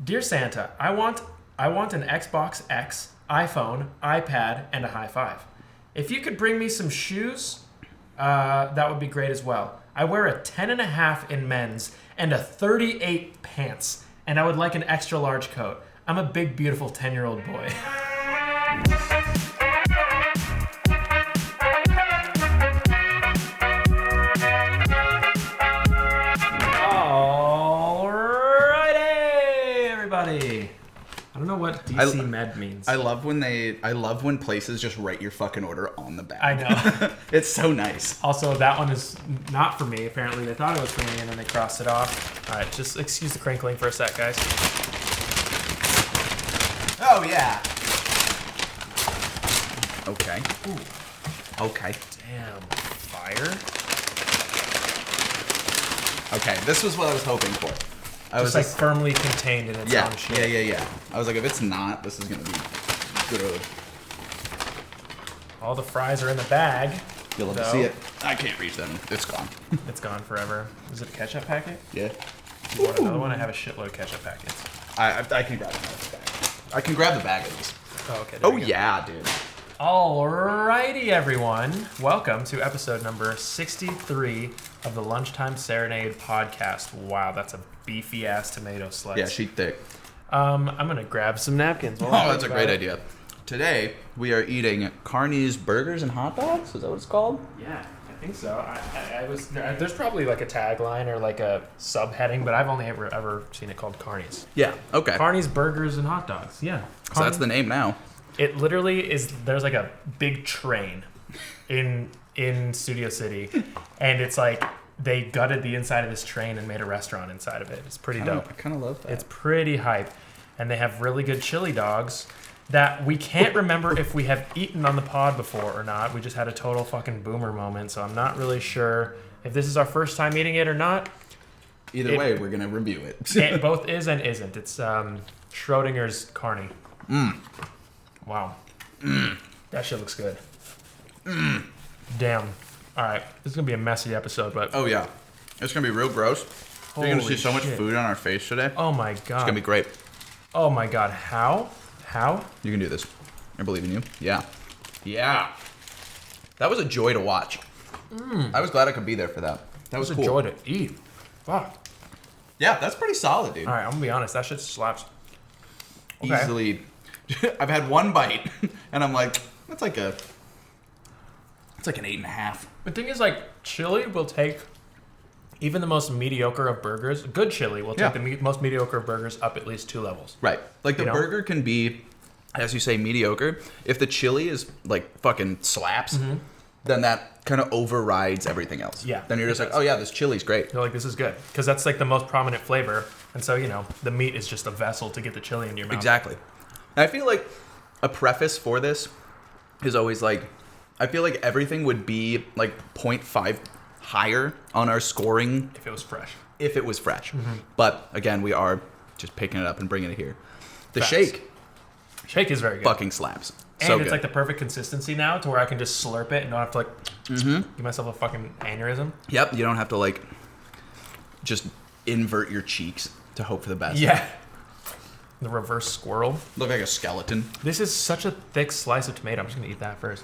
Dear Santa, I want an Xbox X, iPhone, iPad, and a high five. If you could bring me some shoes, that would be great as well. I wear a 10.5 in men's and a 38 pants, and I would like an extra large coat. I'm a big, beautiful 10-year-old boy. Alrighty, everybody. I don't know what DC Med means. I love when places just write your fucking order on the bag. I know. It's so nice. Also, that one is not for me. Apparently, they thought it was for me, and then they crossed it off. All right, just excuse the crinkling for a sec, guys. Oh, yeah. Okay. Ooh. Okay. Damn. Fire? Okay, this was what I was hoping for. I was like firmly contained in its own shit. Yeah. I was like, if it's not, this is going to be good. All the fries are in the bag. You'll love to see it. I can't reach them. It's gone. It's gone forever. Is it a ketchup packet? Yeah. You want another one? I have a shitload of ketchup packets. I can grab another bag. I can grab the bag of these. Oh, okay. Oh, yeah, dude. Alrighty, everyone. Welcome to episode number 63 of the Lunchtime Serenade podcast. Wow, that's a beefy-ass tomato slice. Yeah, sheet thick. I'm going to grab some napkins. Oh, that's a great idea. Today, we are eating Carney's burgers and hot dogs. Is that what it's called? Yeah, I think so. There's probably like a tagline or like a subheading, but I've only ever seen it called Carney's. Yeah, okay. Carney's burgers and hot dogs. Yeah. So that's the name now. It literally is. There's like a big train in Studio City, and it's like they gutted the inside of this train and made a restaurant inside of it. It's pretty dope. I kind of love that. It's pretty hype, and they have really good chili dogs that we can't remember if we have eaten on the pod before or not. We just had a total fucking boomer moment, so I'm not really sure if this is our first time eating it or not. Either way, we're gonna review it. It both is and isn't. It's Schrodinger's Carney. Wow. That shit looks good. Damn. All right. This is going to be a messy episode, but... Oh, yeah. It's going to be real gross. You're going to see so much food on our face today. Oh, my God. It's going to be great. Oh, my God. How? You can do this. I believe in you. Yeah. Yeah. That was a joy to watch. I was glad I could be there for that. That was cool. It was a joy to eat. Fuck. Yeah, that's pretty solid, dude. All right, I'm going to be honest. That shit slaps. Okay. Easily. I've had one bite, and I'm like, it's like an 8.5. The thing is, like, chili will take even the most mediocre of burgers. Good chili will take the most mediocre of burgers up at least 2 levels. Right. Like, the burger can be, as you say, mediocre. If the chili is, like, fucking slaps, then that kind of overrides everything else. Yeah. Then you're just like, oh, yeah, this chili's great. You're like, this is good. Because that's, like, the most prominent flavor. And so, the meat is just a vessel to get the chili into your mouth. Exactly. I feel like a preface for this is always like, I feel like everything would be like 0.5 higher on our scoring. If it was fresh. But again, we are just picking it up and bringing it here. The Shake is very good. Fucking slaps. And so it's good. like the perfect consistency now to where I can just slurp it and don't have to like give myself a fucking aneurysm. Yep. You don't have to like just invert your cheeks to hope for the best. Yeah. The reverse squirrel. Look like a skeleton. This is such a thick slice of tomato. I'm just going to eat that first.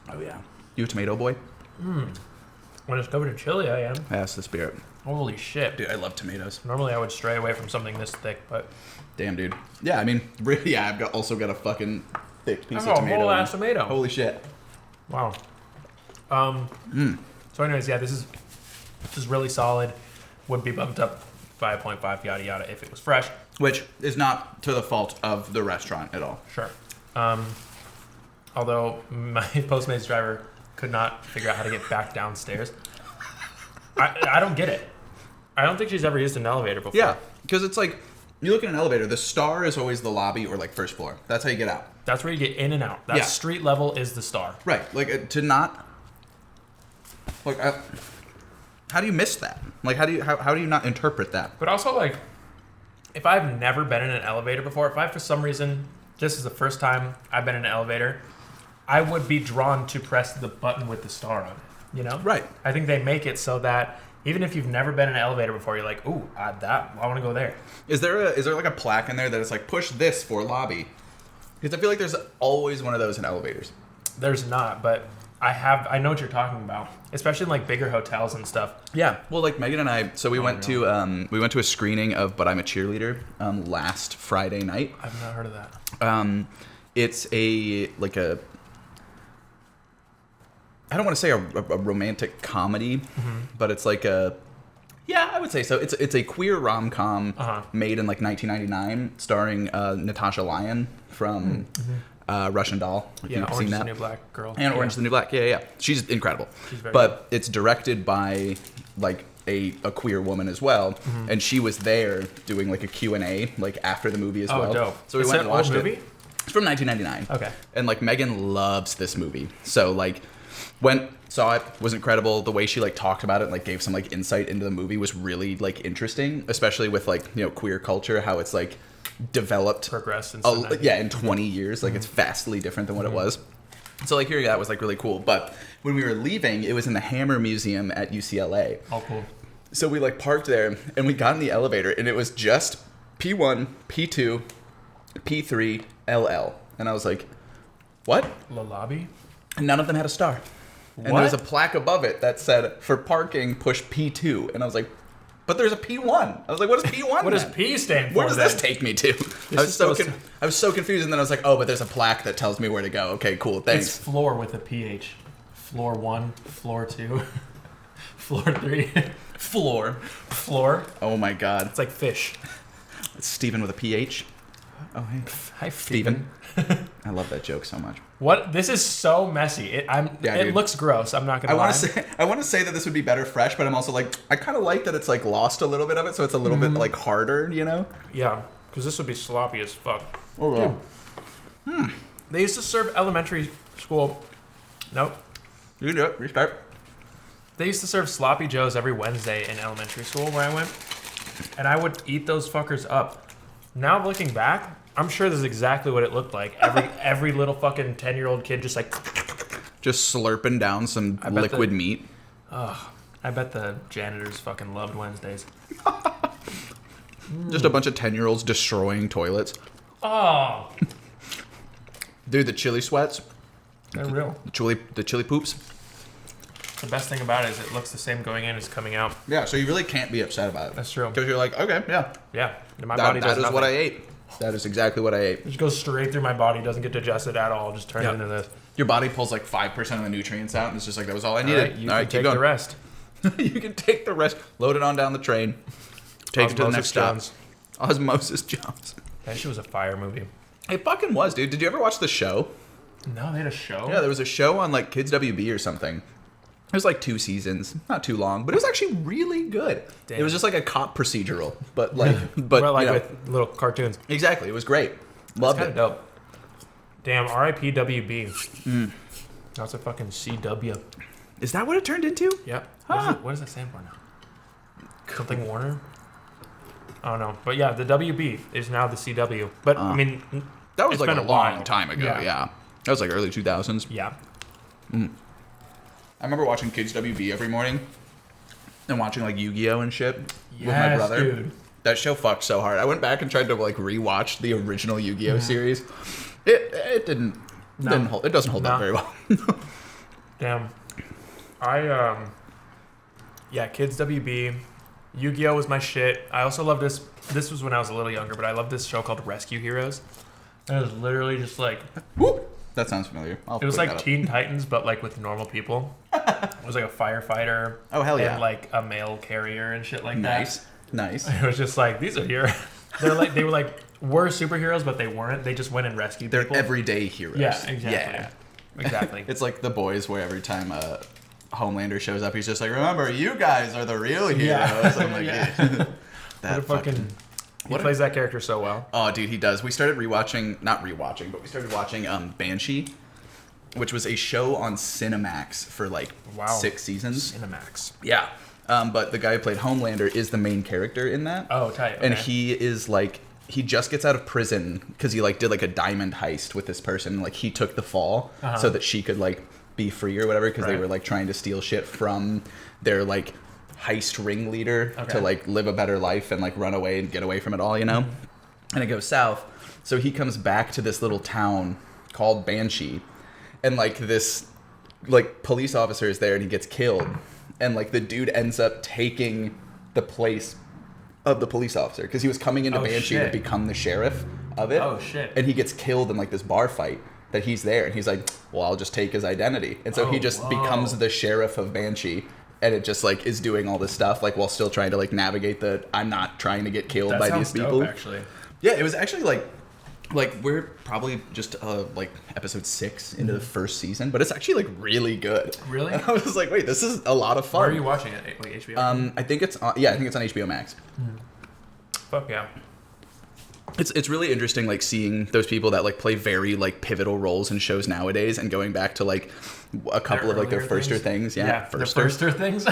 Oh, yeah. You a tomato boy? When it's covered in chili, I am. That's the spirit. Holy shit. Dude, I love tomatoes. Normally, I would stray away from something this thick, but... Damn, dude. Yeah, I mean, really, yeah, I've also got a fucking thick piece of tomato. A whole-ass tomato. Holy shit. Wow. So anyways, yeah, this is really solid. Would be bumped up by a 0.5 yada yada if it was fresh. Which is not to the fault of the restaurant at all. Sure. Although my Postmates driver could not figure out how to get back downstairs. I don't get it. I don't think she's ever used an elevator before. Yeah, because it's like, you look at an elevator, the star is always the lobby or like first floor. That's how you get out. That's where you get in and out. That street level is the star. Right. Like, to not... Like, how do you miss that? Like, how do you not interpret that? But also, like, if I've never been in an elevator before, if I, for some reason, this is the first time I've been in an elevator, I would be drawn to press the button with the star on it, you know? Right. I think they make it so that Even if you've never been in an elevator before, you're like, ooh, I want to go there. Is there like a plaque in there that is like, push this for lobby? Because I feel like there's always one of those in elevators. There's not, but I know what you're talking about, especially in like bigger hotels and stuff. Yeah, well, like Megan and I, so we went to a screening of But I'm a Cheerleader last Friday night. I've not heard of that. It's I don't want to say a romantic comedy, but it's like I would say so. It's a queer rom-com made in like 1999, starring Natasha Lyonne from Russian Doll. If you've Orange seen is that. the New Black girl. And Orange is the New Black. Yeah. She's incredible. She's very but it's directed by like a queer woman as well, and she was there doing like a Q&A like after the movie as well. Oh, dope. So we went and watched it. Movie? It's from 1999. Okay. And like Megan loves this movie. So like saw it, was incredible. The way she like talked about it, like gave some like insight into the movie was really like interesting, especially with like, you know, queer culture, how it's like developed Progressed in 20 years. Like it's vastly different than what it was. So like hearing that was like really cool. But when we were leaving, it was in the Hammer Museum at UCLA. Oh, cool. So we like parked there and we got in the elevator and it was just P1, P2, P3, LL. And I was like, what? The lobby? And none of them had a star. And What? there was a plaque above it that said, for parking, push P2. And I was like, but there's a P1. I was like, what does P1 What does mean? P stand for? Where does this take me to? I was so confused. And then I was like, oh, but there's a plaque that tells me where to go. Okay, cool. Thanks. It's floor with a PH. Floor 1, floor 2, floor 3. Floor. Oh my God. It's like fish. It's Steven with a PH. Oh, hey. Hi, Steven. I love that joke so much. What? This is so messy. It looks gross. I'm not gonna lie. I want to say that this would be better fresh, but I'm also like, I kind of like that it's like lost a little bit of it, so it's a little bit like harder, you know? Yeah, because this would be sloppy as fuck. Oh yeah. They used to serve elementary school. Nope. You can do it. Restart. They used to serve sloppy joes every Wednesday in elementary school where I went, and I would eat those fuckers up. Now looking back, I'm sure this is exactly what it looked like. Every little fucking 10-year-old kid just slurping down some liquid meat. I bet the janitors fucking loved Wednesdays. Just a bunch of 10-year-olds destroying toilets. Oh, Dude, the chili sweats. they're real. The chili poops. The best thing about it is it looks the same going in as coming out. Yeah, so you really can't be upset about it. That's true. Because you're like, okay, yeah. Yeah, my body does That is nothing. what I ate. That is exactly what I ate. It just goes straight through my body. Doesn't get digested at all. Just turns into this. Your body pulls like 5% of the nutrients out, and it's just like, that was all I All needed. right, you All can right, keep take going. the rest. You can take the rest. Load it on down the train. Take it to the next stop. Osmosis Jones. That shit was a fire movie. It fucking was, dude. Did you ever watch the show? No, they had a show? Yeah, there was a show on like Kids WB or something. It was like 2 seasons, not too long, but it was actually really good. Damn. It was just like a cop procedural, but like, but Well, like you know, with little cartoons. exactly, it was great. Loved Kind it. of dope. Damn, R.I.P. WB. That's a fucking CW. Is that what it turned into? Yep. Huh. What does that stand for now? Something Warner? I don't know. But yeah, the WB is now the CW. But I mean, That was it's like been a a long while. time ago. Yeah. That was like early 2000s. yeah. I remember watching Kids WB every morning and watching like Yu-Gi-Oh and shit with my Yes, brother. dude. That show fucked so hard. I went back and tried to like rewatch the original Yu-Gi-Oh series. It didn't hold. It doesn't hold up very well. Damn. Yeah, Kids WB. Yu-Gi-Oh was my shit. I also loved this. This was when I was a little younger, but I loved this show called Rescue Heroes. And it was literally just like, Whoop. That sounds familiar. it was like Teen Titans, but like with normal people. It was like a firefighter. Oh, hell yeah. And like a mail carrier and shit like Nice. Nice. that. It was just like, these are here. They were superheroes, but they weren't. They just went and rescued They're people. everyday heroes. Yeah, exactly. Yeah. Exactly. It's like The Boys, where every time Homelander shows up, he's just like, remember, you guys are the real heroes. Yeah. I'm like, Yeah. that He plays that character so well. Oh, dude, he does. We started not rewatching, but we started watching Banshee, which was a show on Cinemax for like 6 seasons. Cinemax. Yeah. But the guy who played Homelander is the main character in that. Oh, tight. Okay. And he is like, he just gets out of prison because he like did like a diamond heist with this person. Like he took the fall so that she could like be free or whatever, because they Right. were like trying to steal shit from their like heist ringleader to like live a better life and like run away and get away from it all, you know? And it goes south. So he comes back to this little town called Banshee, and like this like police officer is there and he gets killed, and like the dude ends up taking the place of the police officer because he was coming into Banshee to become the sheriff of it. Oh shit. And he gets killed in like this bar fight that he's there, and he's like, well, I'll just take his identity. And so he just becomes the sheriff of Banshee, and it just like is doing all this stuff like while still trying to like navigate the I'm not trying to get killed by these people. Dope, actually. Yeah, it was actually like we're probably just like episode 6 into the first season, but it's actually like really good. Really? And I was like, wait, this is a lot of fun. Where are you watching it? Like HBO? I think it's on HBO Max. Fuck yeah. It's really interesting like seeing those people that like play very like pivotal roles in shows nowadays and going back to like a couple of like their firster things. Yeah, firster things.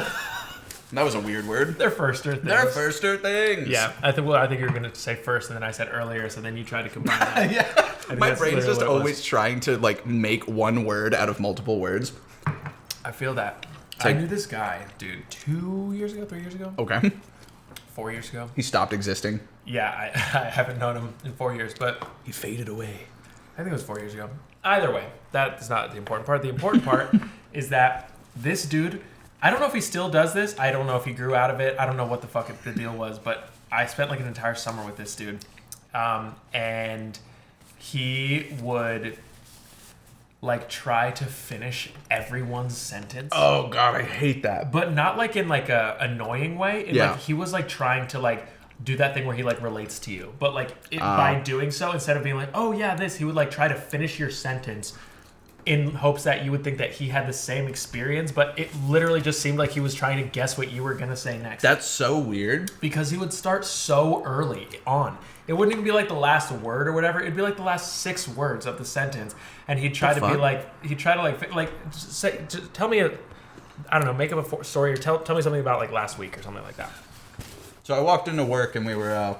That was a weird word. They're firster things. They're firster things. Yeah, I think you were gonna say first, and then I said earlier, so then you tried to combine that. Yeah, my brain's just always trying to like make one word out of multiple words. I feel that. I knew this guy, dude, 2 years ago, 3 years ago. Okay. 4 years ago. He stopped existing. Yeah, I haven't known him in 4 years, but he faded away. I think it was 4 years ago. Either way, that is not the important part. The important part is that this dude, I don't know if he still does this. I don't know if he grew out of it. I don't know what the fuck the deal was, but I spent like an entire summer with this dude. And he would like try to finish everyone's sentence. Oh god, I hate that. But not like in like a annoying way. Like he was like trying to like do that thing where he like relates to you. But like by doing so, instead of being like, oh yeah, this, he would like try to finish your sentence in hopes that you would think that he had the same experience, but it literally just seemed like he was trying to guess what you were going to say next. That's so weird. Because he would start so early on. It wouldn't even be like the last word or whatever. It'd be like the last 6 words of the sentence. And he'd try to be like, tell me I don't know, make up a story or tell me something about like last week or something like that. So I walked into work and we were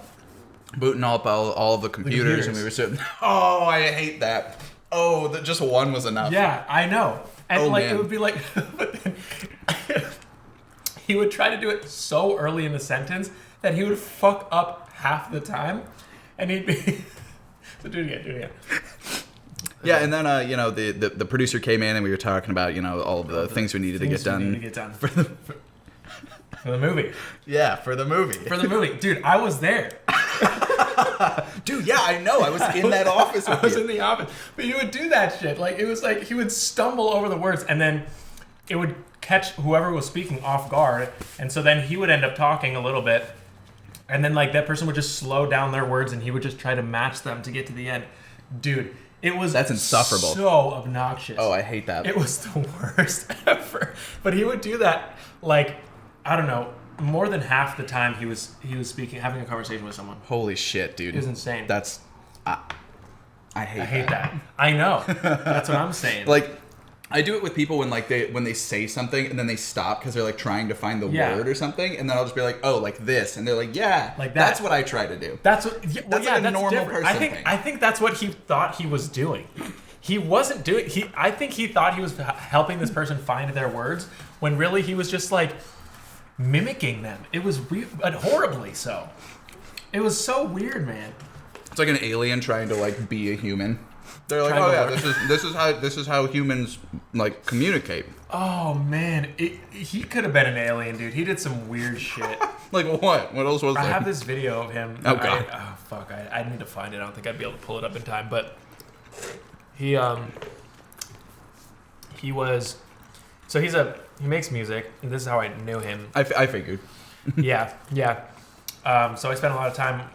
booting up all of the computers and we were sitting, oh, I hate that. Oh, just one was enough. Yeah, I know. And it would be like, but then he would try to do it so early in the sentence that he would fuck up half the time, and he'd be. So do it again. Yeah, and then the producer came in and we were talking about all of the things we needed to get done for the movie. Yeah, for the movie. Dude, I was there. Dude, yeah, I know. I was in that office with you. I was in the office. But he would do that shit. Like, it was like he would stumble over the words, and then it would catch whoever was speaking off guard. And so then he would end up talking a little bit. And then, like, that person would just slow down their words, and he would just try to match them to get to the end. Dude, that's insufferable. So obnoxious. Oh, I hate that. It was the worst ever. But he would do that, like, I don't know, more than half the time he was speaking, having a conversation with someone. Holy shit, dude. It was insane. That's I hate that. I know. That's what I'm saying. Like, I do it with people when they say something and then they stop because they're like trying to find the word or something, and then I'll just be like, oh, like this, and they're like, yeah, like that. That's what I try to do. That's what. That's like a normal person thing. I think that's what he thought he was doing. He wasn't doing. I think he thought he was helping this person find their words when really he was just like mimicking them. It was horribly so. It was so weird, man. It's like an alien trying to like be a human. They're like, oh yeah, this is how humans like communicate. Oh man, he could have been an alien, dude. He did some weird shit. Like what? What else was there? I have this video of him. Oh god. Fuck. I need to find it. I don't think I'd be able to pull it up in time. But he was. So he makes music, and this is how I knew him. I figured. Yeah. So I spent a lot of time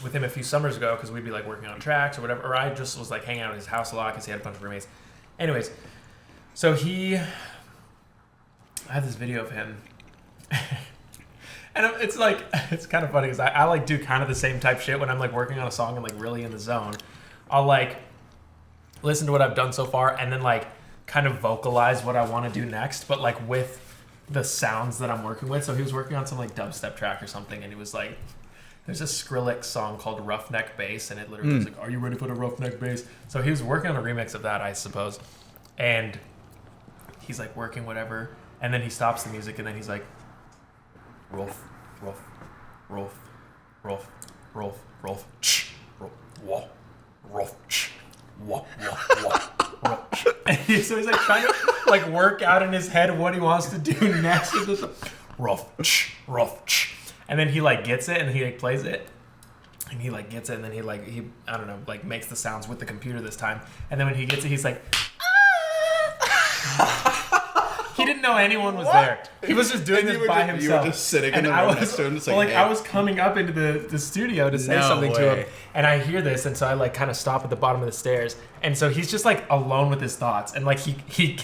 with him a few summers ago because we'd be like working on tracks or whatever, or I just was like hanging out at his house a lot because he had a bunch of roommates. Anyways, so I have this video of him, and it's like, it's kind of funny because I like do kind of the same type shit when I'm like working on a song and like really in the zone. I'll like listen to what I've done so far and then like kind of vocalize what I want to do next, but like with the sounds that I'm working with. So he was working on some like dubstep track or something, and he was like, there's a Skrillex song called Roughneck Bass, and it literally was like, are you ready for the Roughneck Bass? So he was working on a remix of that, I suppose. And he's like working whatever, and then he stops the music, and then he's like, Rolf, Rolf, Rolf, Rolf, Rolf, Rolf, Rolf, Rolf, Rolf. So he's like trying to like work out in his head what he wants to do next with this Rolf, Rolf, and then he like gets it and he like plays it. And he like gets it and then he I don't know, like makes the sounds with the computer this time. And then when he gets it, he's like, he didn't know anyone was there. He was just doing this by himself. You were just sitting in the room next to him. Just like, I was coming up into the studio to say something to him. And I hear this, and so I like kind of stop at the bottom of the stairs. And so he's just like alone with his thoughts. And like he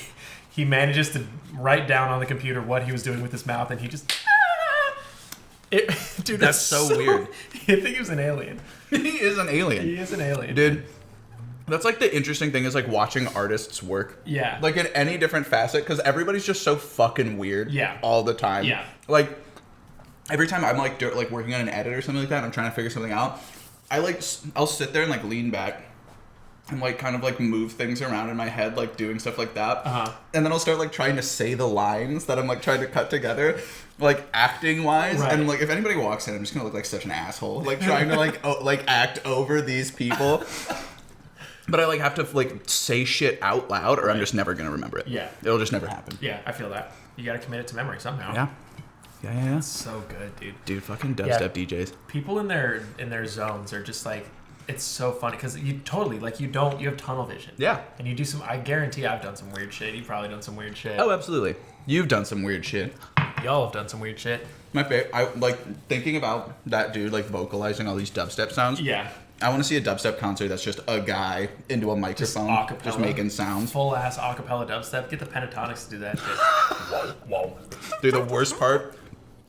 manages to write down on the computer what he was doing with his mouth, and he just... dude, that's so weird. I think he was an alien. He is an alien. He is an alien. Dude, that's like the interesting thing is like watching artists work. Yeah. Like in any different facet, because everybody's just so fucking weird. Yeah. All the time. Yeah. Like every time I'm like working on an edit or something like that, and I'm trying to figure something out, I'll sit there and like lean back and like kind of like move things around in my head, like doing stuff like that. And then I'll start like trying to say the lines that I'm like trying to cut together, like acting wise. Right. And like if anybody walks in, I'm just gonna look like such an asshole, like trying to like act over these people. But I like have to like say shit out loud, or I'm just never gonna remember it. Yeah, it'll just never happen. Yeah, I feel that. You gotta commit it to memory somehow. Yeah. Yeah. It's so good, dude. Dude, fucking dubstep DJs. People in their zones are just like, it's so funny because you totally like you have tunnel vision. Yeah. And you do some. I guarantee I've done some weird shit. You've probably done some weird shit. Oh, absolutely. You've done some weird shit. Y'all have done some weird shit. My favorite. I like thinking about that dude like vocalizing all these dubstep sounds. Yeah. I want to see a dubstep concert that's just a guy into a microphone, just making sounds. Full ass acapella dubstep. Get the Pentatonics to do that shit. Whoa. Dude, the worst part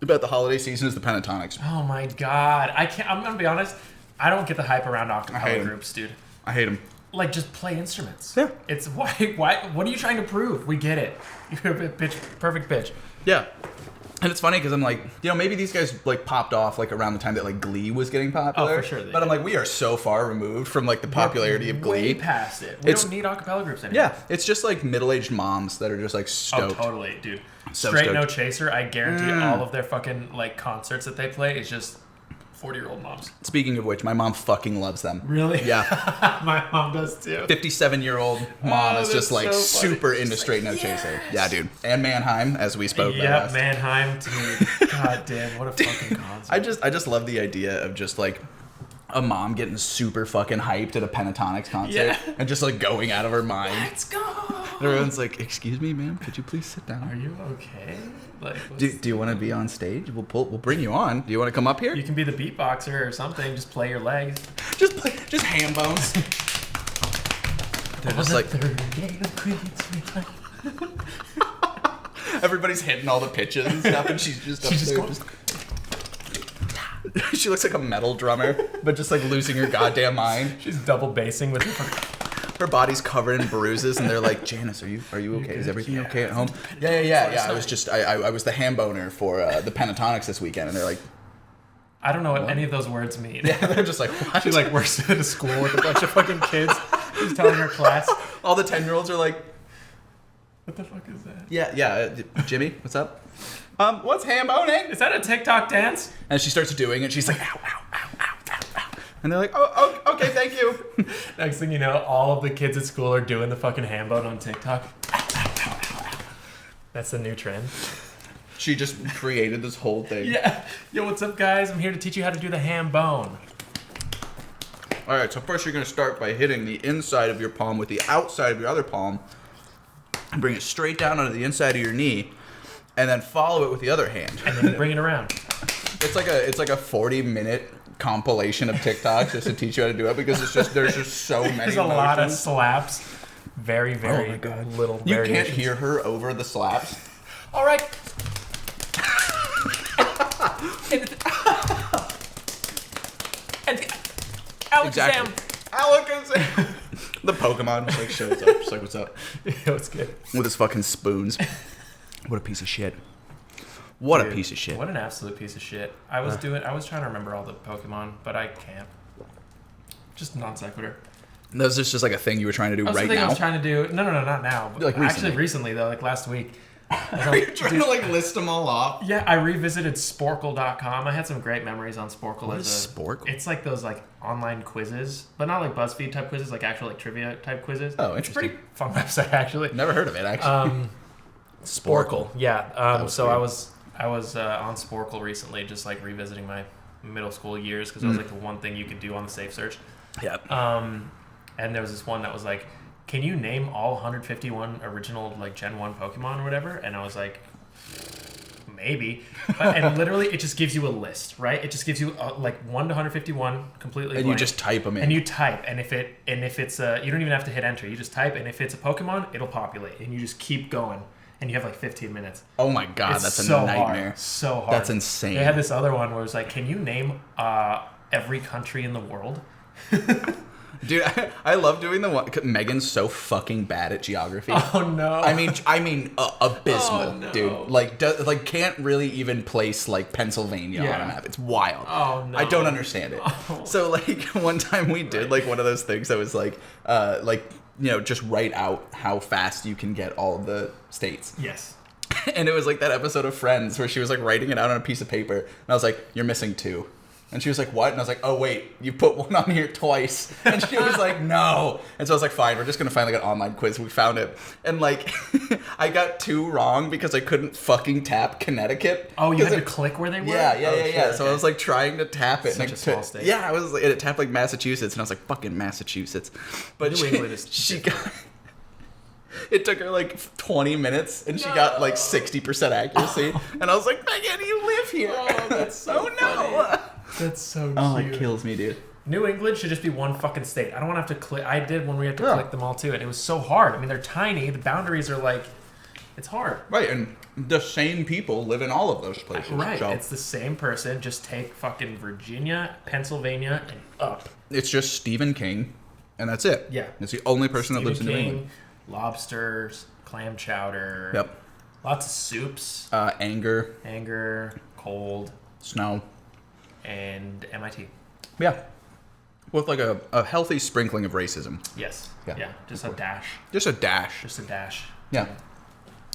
about the holiday season is the Pentatonics. Oh my god. I'm gonna be honest. I don't get the hype around acapella groups, dude. I hate them. Like, just play instruments. Yeah. It's why? What are you trying to prove? We get it. You're a perfect bitch. Yeah. And it's funny because I'm like, maybe these guys like popped off like around the time that like Glee was getting popular. Oh, for sure. But I'm like, we are so far removed from like the popularity of Glee. Way past it. We don't need acapella groups anymore. Yeah, it's just like middle-aged moms that are just like stoked. Oh, totally, dude. So Straight stoked. No Chaser. I guarantee all of their fucking like concerts that they play is just 40-year-old moms. Speaking of which, my mom fucking loves them. Really? Yeah. My mom does too. 57-year-old mom is just like so super into Straight No Chaser. Yeah, dude. And Mannheim, as we spoke about. Yeah, Mannheim, dude. God damn, what a fucking concert. I just love the idea of just like a mom getting super fucking hyped at a Pentatonics concert and just like going out of her mind. Let's go. And everyone's like, "Excuse me, ma'am, could you please sit down? Are you okay? Like, do you want to be on stage? We'll bring you on. Do you want to come up here? You can be the beatboxer or something. Just play your legs. Just ham bones." They're just like everybody's hitting all the pitches and stuff, and she's just up there. Just... She looks like a metal drummer, but just like losing her goddamn mind. She's double bassing with her body's covered in bruises, and they're like, "Janice, are you okay? Is everything okay at home?" Yeah. I was the ham boner for the Pentatonics this weekend, and they're like, I don't know what any of those words mean. Yeah, they're just like, what? She like works at a school with a bunch of fucking kids. She's telling her class. All the 10-year-olds are like, what the fuck is that? Yeah. Jimmy, what's up? What's ham boning? Is that a TikTok dance? And she starts doing it. She's like, ow, ow, ow, ow, ow, ow. And they're like, oh, okay, thank you. Next thing you know, all of the kids at school are doing the fucking ham bone on TikTok. Ow, ow, ow, ow, ow. That's the new trend. She just created this whole thing. Yeah. Yo, what's up, guys? I'm here to teach you how to do the ham bone. All right, so first you're going to start by hitting the inside of your palm with the outside of your other palm and bring it straight down onto the inside of your knee, and then follow it with the other hand. And then bring it around. It's like a 40-minute compilation of TikToks just to teach you how to do it, because there's just so many There's a lot of slaps. Very, very little variations. You can't hear her over the slaps. All right. and Alakazam. Exactly. Alakazam. The Pokemon just like shows up, just like, what's up? Yeah, what's good? With his fucking spoons. What a piece of shit. What Dude, a piece of shit. What an absolute piece of shit. I was trying to remember all the Pokemon, but I can't. Just non sequitur. That was just like a thing you were trying to do right now? I was trying to do. No, not now. Like actually, recently though, like last week, Are you trying to like list them all off? Yeah, I revisited Sporkle.com. I had some great memories on Sporkle. What is Sporkle? It's like those like online quizzes, but not like BuzzFeed type quizzes, like actual like trivia type quizzes. Oh, it's a interesting. pretty fun website actually. Never heard of it actually. Sporkle. Yeah. So weird. I was on Sporkle recently, just like revisiting my middle school years because it was like the one thing you could do on the Safe Search. Yeah. And there was this one that was like, can you name all 151 original like Gen 1 Pokemon or whatever? And I was like, maybe. And literally it just gives you a list, right? It just gives you like 1 to 151 completely And blank. you just type them in. And you type, and if it's you don't even have to hit enter. You just type, and if it's a Pokemon, it'll populate, and you just keep going, and you have like 15 minutes. Oh my god, It's that's a so nightmare. Hard, so hard. That's insane. They had this other one where it was like, can you name every country in the world? Dude, I love doing the one. Megan's so fucking bad at geography. Oh no! I mean, abysmal, Oh, no. dude. Like can't really even place like Pennsylvania on a map. It's wild. Oh no! I don't understand it. Oh. So like one time we did like one of those things that was like just write out how fast you can get all of the states. Yes. And it was like that episode of Friends where she was like writing it out on a piece of paper, and I was like, "You're missing 2." And she was like, "What?" And I was like, "Oh, wait, you put one on here twice." And she was like, "No." And so I was like, "Fine, we're just going to find like an online quiz." We found it. And like, I got 2 wrong because I couldn't fucking tap Connecticut. Oh, you had to click where they were? Yeah. Sure, So I was like trying to tap it. Such and a small state. Yeah, I was like, it tapped like Massachusetts. And I was like, fucking Massachusetts. But New England is she got... It took her like 20 minutes, and she got like 60% accuracy. And I was like, Megan, you live here. Oh, that's so no. That's so cute. Oh, it kills me, dude. New England should just be one fucking state. I don't want to have to click. I did when we had to click them all too, and it was so hard. I mean, they're tiny. The boundaries are like, it's hard. Right, and the same people live in all of those places. Right, So it's the same person. Just take fucking Virginia, Pennsylvania, and up. it's just Stephen King, and that's it. Yeah. It's the only person that lives in New King, England. lobsters, clam chowder. Yep. Lots of soups. Anger, cold, snow. and MIT. Yeah. With like a healthy sprinkling of racism. Yes. Yeah. Yeah. Just a dash. Just a dash. Just a dash. Yeah.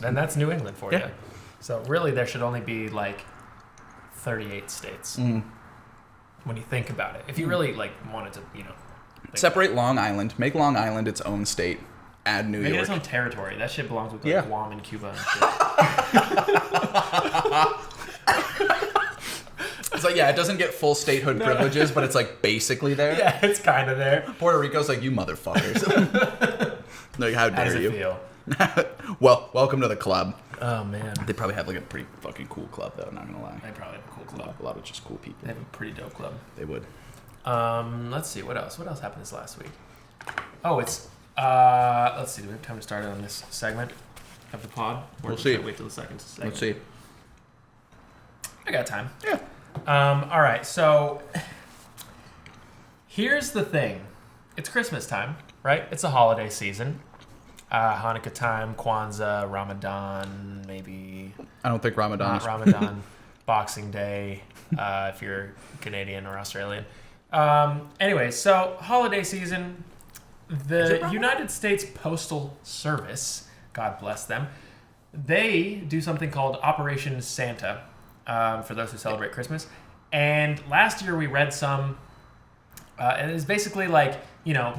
And that's New England for Yeah. you. So really, there should only be like 38 states. When you think about it, if you really like wanted to, Separate Long Island. Make Long Island its own state. Add New make it York. its own territory. That shit belongs with Yeah. Guam and Cuba and shit. It's like, yeah, it doesn't get full statehood privileges, but it's like basically there. Yeah, it's kind of there. Puerto Rico's like, you motherfuckers. Like, how How does dare it you? feel? Well, welcome to the club. Oh man, They probably have like a pretty fucking cool club, though, not gonna lie. they probably have a cool club. A lot of just cool people. They have a pretty dope club. They would. Let's see what else. What else happened this last week? Oh, it's let's see. Do we have time to start on this segment of the pod? Or We'll should I see. wait till the second segment? Let's see. I got time. Yeah. All right. So here's the thing. It's Christmas time, right? It's a holiday season. Hanukkah time, Kwanzaa, Ramadan, maybe I don't think Ramadan not is. Ramadan, Boxing Day, if you're Canadian or Australian. Anyway, so holiday season. The United States Postal Service, God bless them, they do something called Operation Santa for those who celebrate Christmas. And last year we read some, and it's basically like,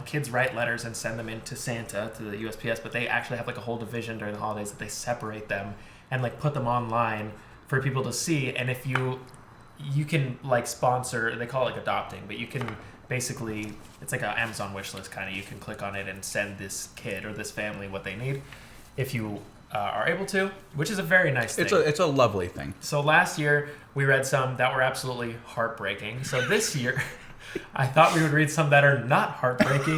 kids write letters and send them in to Santa, to the USPS, but they actually have like a whole division during the holidays that they separate them and like put them online for people to see. And if you can like sponsor, they call it like adopting, but you can basically, it's like an Amazon wish list kind of. You can click on it and send this kid or this family what they need if you are able to, which is a very nice thing. It's a lovely thing. So last year we read some that were absolutely heartbreaking. So this year I thought we would read some that are not heartbreaking.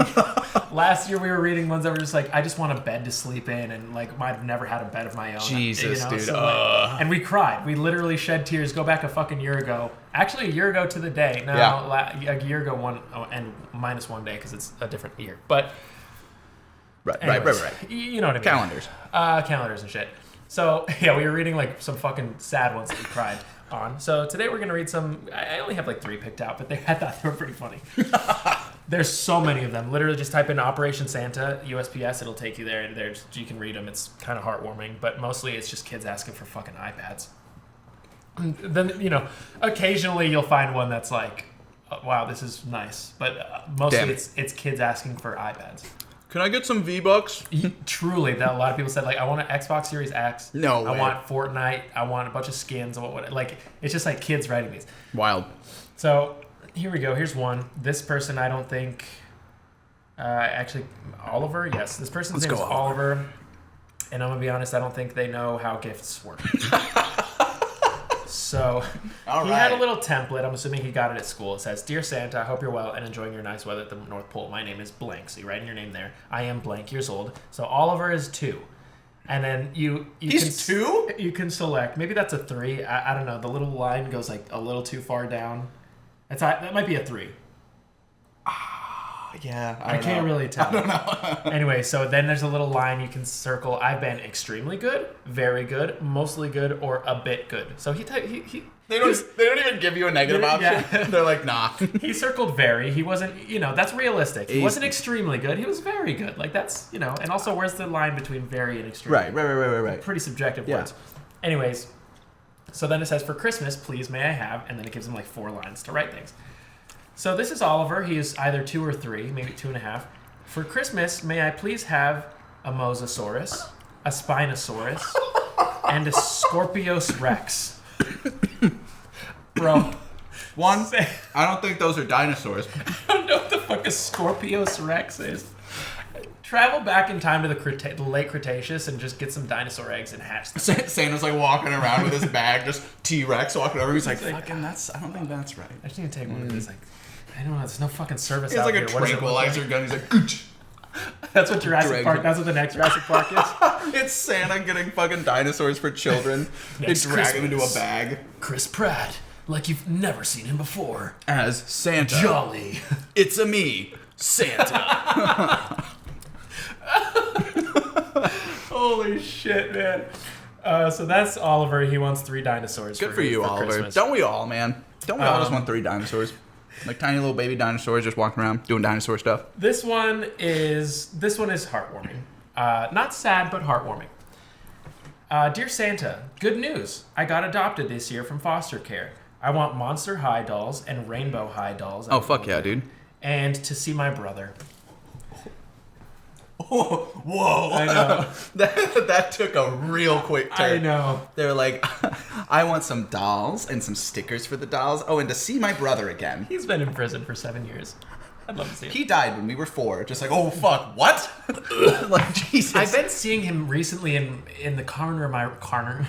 Last year we were reading ones that were just like, I just want a bed to sleep in, and like I've never had a bed of my own. Jesus, dude. So, like, and we cried. We literally shed tears. Go back a fucking year ago. Actually, a year ago to the day. Now, a year ago and minus 1 day because it's a different year. But Right. You know what I mean. Calendars. Calendars and shit. So, yeah, we were reading like some fucking sad ones that we cried on. So today we're going to read some. I only have like 3 picked out, but I thought they were pretty funny. There's so many of them. Literally, just type in Operation Santa, USPS, it'll take you there, and you can read them. It's kind of heartwarming, but mostly it's just kids asking for fucking iPads. And then, occasionally you'll find one that's like, wow, this is nice. But mostly it's kids asking for iPads. Can I get some V-Bucks? Truly, that a lot of people said, like, I want an Xbox Series X. No way. I want Fortnite. I want a bunch of skins. Like, it's just like kids writing these. Wild. So here we go. Here's one. This person, I don't think... actually, Oliver? Yes. This person's name is Oliver. And I'm going to be honest, I don't think they know how gifts work. So he had a little template. I'm assuming he got it at school. It says, "Dear Santa, I hope you're well and enjoying your nice weather at the North Pole. My name is blank." So you write in your name there. I am blank years old. So Oliver is 2. And then He's 2? You can select. Maybe that's a 3. I don't know. The little line goes like a little too far down. That might be a 3. Yeah, I can't really tell. I don't know. Anyway, so then there's a little line you can circle. I've been extremely good, very good, mostly good, or a bit good. So he They don't even give you a negative option. Yeah. They're like, nah. He circled very. He wasn't, that's realistic. He wasn't extremely good. He was very good. Like that's, and also where's the line between very and extreme? Right. Pretty subjective words. Anyways, so then it says, "For Christmas, please may I have," and then it gives him like 4 lines to write things. So this is Oliver. He is either 2 or 3, maybe 2.5. "For Christmas, may I please have a Mosasaurus, a Spinosaurus, and a Scorpios Rex." Bro. One, I don't think those are dinosaurs. I don't know what the fuck a Scorpios Rex is. Travel back in time to the late Cretaceous and just get some dinosaur eggs and hatch them. Santa's like walking around with his bag, just T-Rex walking over. He's like, fucking, I don't think that's right. I just need to take one of these, like, I don't know, there's no fucking service out here. He has like a tranquilizer gun. He's like, Gooch. That's what Jurassic Park, that's what the next Jurassic Park is. It's Santa getting fucking dinosaurs for children. They drag him into a bag. Chris Pratt, like you've never seen him before. As Santa. Jolly. It's a me, Santa. Holy shit, man. So that's Oliver. He wants 3 dinosaurs. Good for you, Oliver. Christmas. Don't we all, man? Don't we all just want 3 dinosaurs? Like tiny little baby dinosaurs just walking around doing dinosaur stuff. This one is heartwarming. Not sad, but heartwarming. "Dear Santa, good news. I got adopted this year from foster care. I want Monster High dolls and Rainbow High dolls." Oh, fuck yeah, dude. "And to see my brother." Oh, whoa. I know. that took a real quick turn. I know. They're like, "I want some dolls and some stickers for the dolls. Oh, and to see my brother again." He's been in prison for 7 years. I'd love to see him. He died when we were 4. Just like, oh, fuck, what? Like, Jesus. I've been seeing him recently in the corner of my... Garner.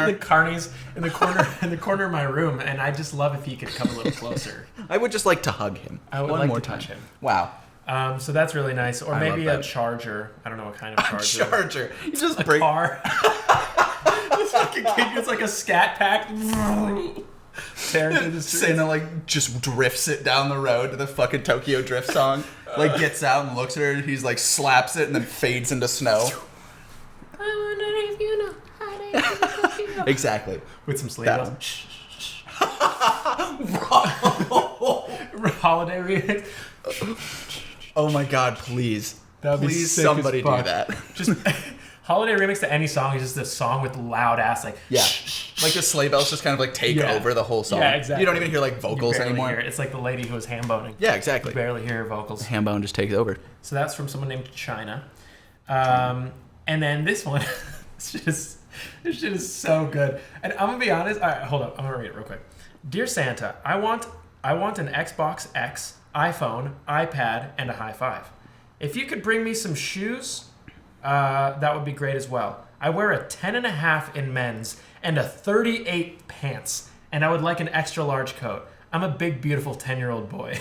The Carneys in the corner of my room, and I just love if he could come a little closer. I would just like to hug him. I would One like more to time. touch him. Wow. So that's really nice. Or I maybe love a that. charger. I don't know what kind of charger. A charger. You just A break. car. This fucking kid gets like a scat pack. Tearing through the streets. Santa like just drifts it down the road to the fucking Tokyo Drift song. Like gets out and looks at her. He's like slaps it and then fades into snow. I wonder if you know how to do. Exactly. With some sleigh bells. Holiday remix. Oh my god, please. That would be please sick somebody as do fuck. that. Just holiday remix to any song is just a song with loud ass like Yeah. Like the sleigh bells just kind of like take over the whole song. Yeah, exactly. You don't even hear like vocals You barely anymore. hear it. It's like the lady who was ham boning. Yeah, exactly. You barely hear her vocals. Ham bone just takes over. So that's from someone named China. And then this one, this shit is so good. And I'm gonna be honest. All right, hold up. I'm gonna read it real quick. "Dear Santa, I want an Xbox X, iPhone, iPad, and a high 5. If you could bring me some shoes, that would be great as well. I wear a 10.5 in men's and a 38 pants, and I would like an extra large coat. I'm a big, beautiful 10-year-old boy."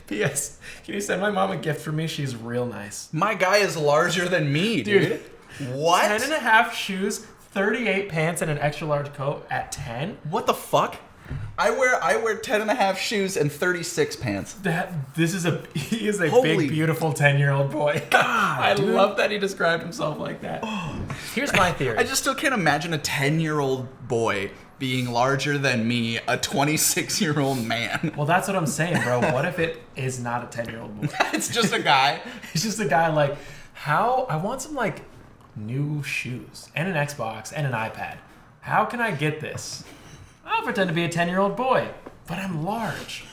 P.S. Can you send my mom a gift for me? She's real nice. My guy is larger than me, dude. What? 10.5 shoes, 38 pants, and an extra large coat at 10? What the fuck? I wear 10.5 shoes and 36 pants. He is a Holy big, beautiful 10-year-old boy. God, I dude. love that he described himself like that. Here's my theory. I just still can't imagine a 10-year-old boy being larger than me, a 26-year-old man. Well, that's what I'm saying, bro. What if it is not a 10-year-old boy? It's just a guy. It's just a guy like, how? I want some like new shoes and an Xbox and an iPad. How can I get this? I'll pretend to be a 10-year-old boy, but I'm large.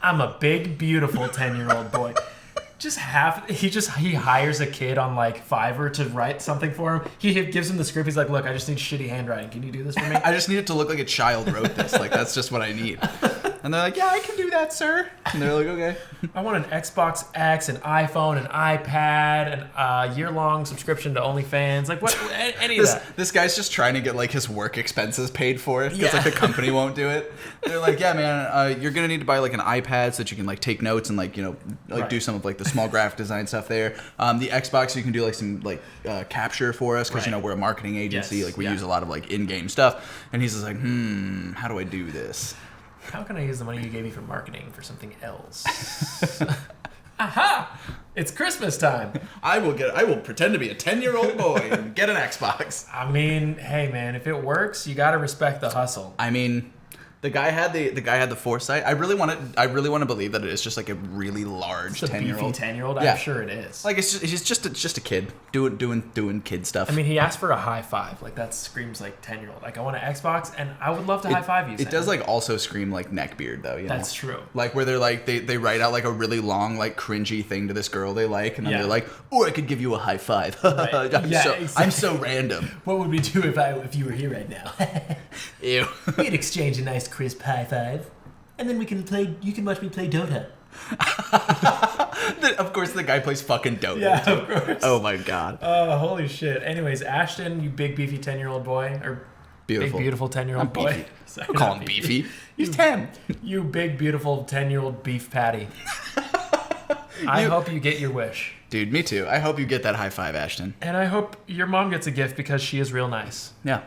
I'm a big, beautiful 10-year-old boy. He hires a kid on like Fiverr to write something for him. He gives him the script. He's like, look, I just need shitty handwriting. Can you do this for me? I just need it to look like a child wrote this. Like, that's just what I need. And they're like, yeah, I can do that, sir. And they're like, okay. I want an Xbox X, an iPhone, an iPad, a year-long subscription to OnlyFans. Like, what? Any of that. This guy's just trying to get, like, his work expenses paid for it because, like, the company won't do it. They're like, yeah, man, you're going to need to buy, like, an iPad so that you can, like, take notes and, like, you know, like, do some of, like, the small graphic design stuff there. The Xbox, you can do, like, some, like, capture for us because, you know, we're a marketing agency. Like, we use a lot of, like, in-game stuff. And he's just like, how do I do this? How can I use the money you gave me for marketing for something else? Aha! It's Christmas time. I will pretend to be a 10-year-old boy and get an Xbox. I mean, hey man, if it works, you gotta respect the hustle. I mean, the guy had the foresight. I really want to believe that it is just like a really large 10-year-old. 10-year-old, yeah. I'm sure it is. Like he's just a kid doing kid stuff. I mean, he asked for a high five. Like that screams like 10-year-old. Like I want an Xbox, and I would love to high five you. It does like also scream like neckbeard though. You know? That's true. Like where they're like they write out like a really long like cringy thing to this girl they like, and then they're like, or I could give you a high five. Right. I'm so random. What would we do if you were here right now? Ew. We'd exchange a nice crisp high five, and then you can watch me play Dota. Of course, the guy plays fucking Dota. Yeah, too. of course. Oh my god. Oh, holy shit. Anyways, Ashton, you big beefy 10-year-old boy, or beautiful. big beautiful 10-year-old boy. Beefy. Don't call him beefy. He's 10. You big beautiful 10-year-old beef patty. I hope you get your wish. Dude, me too. I hope you get that high five, Ashton. And I hope your mom gets a gift because she is real nice. Yeah.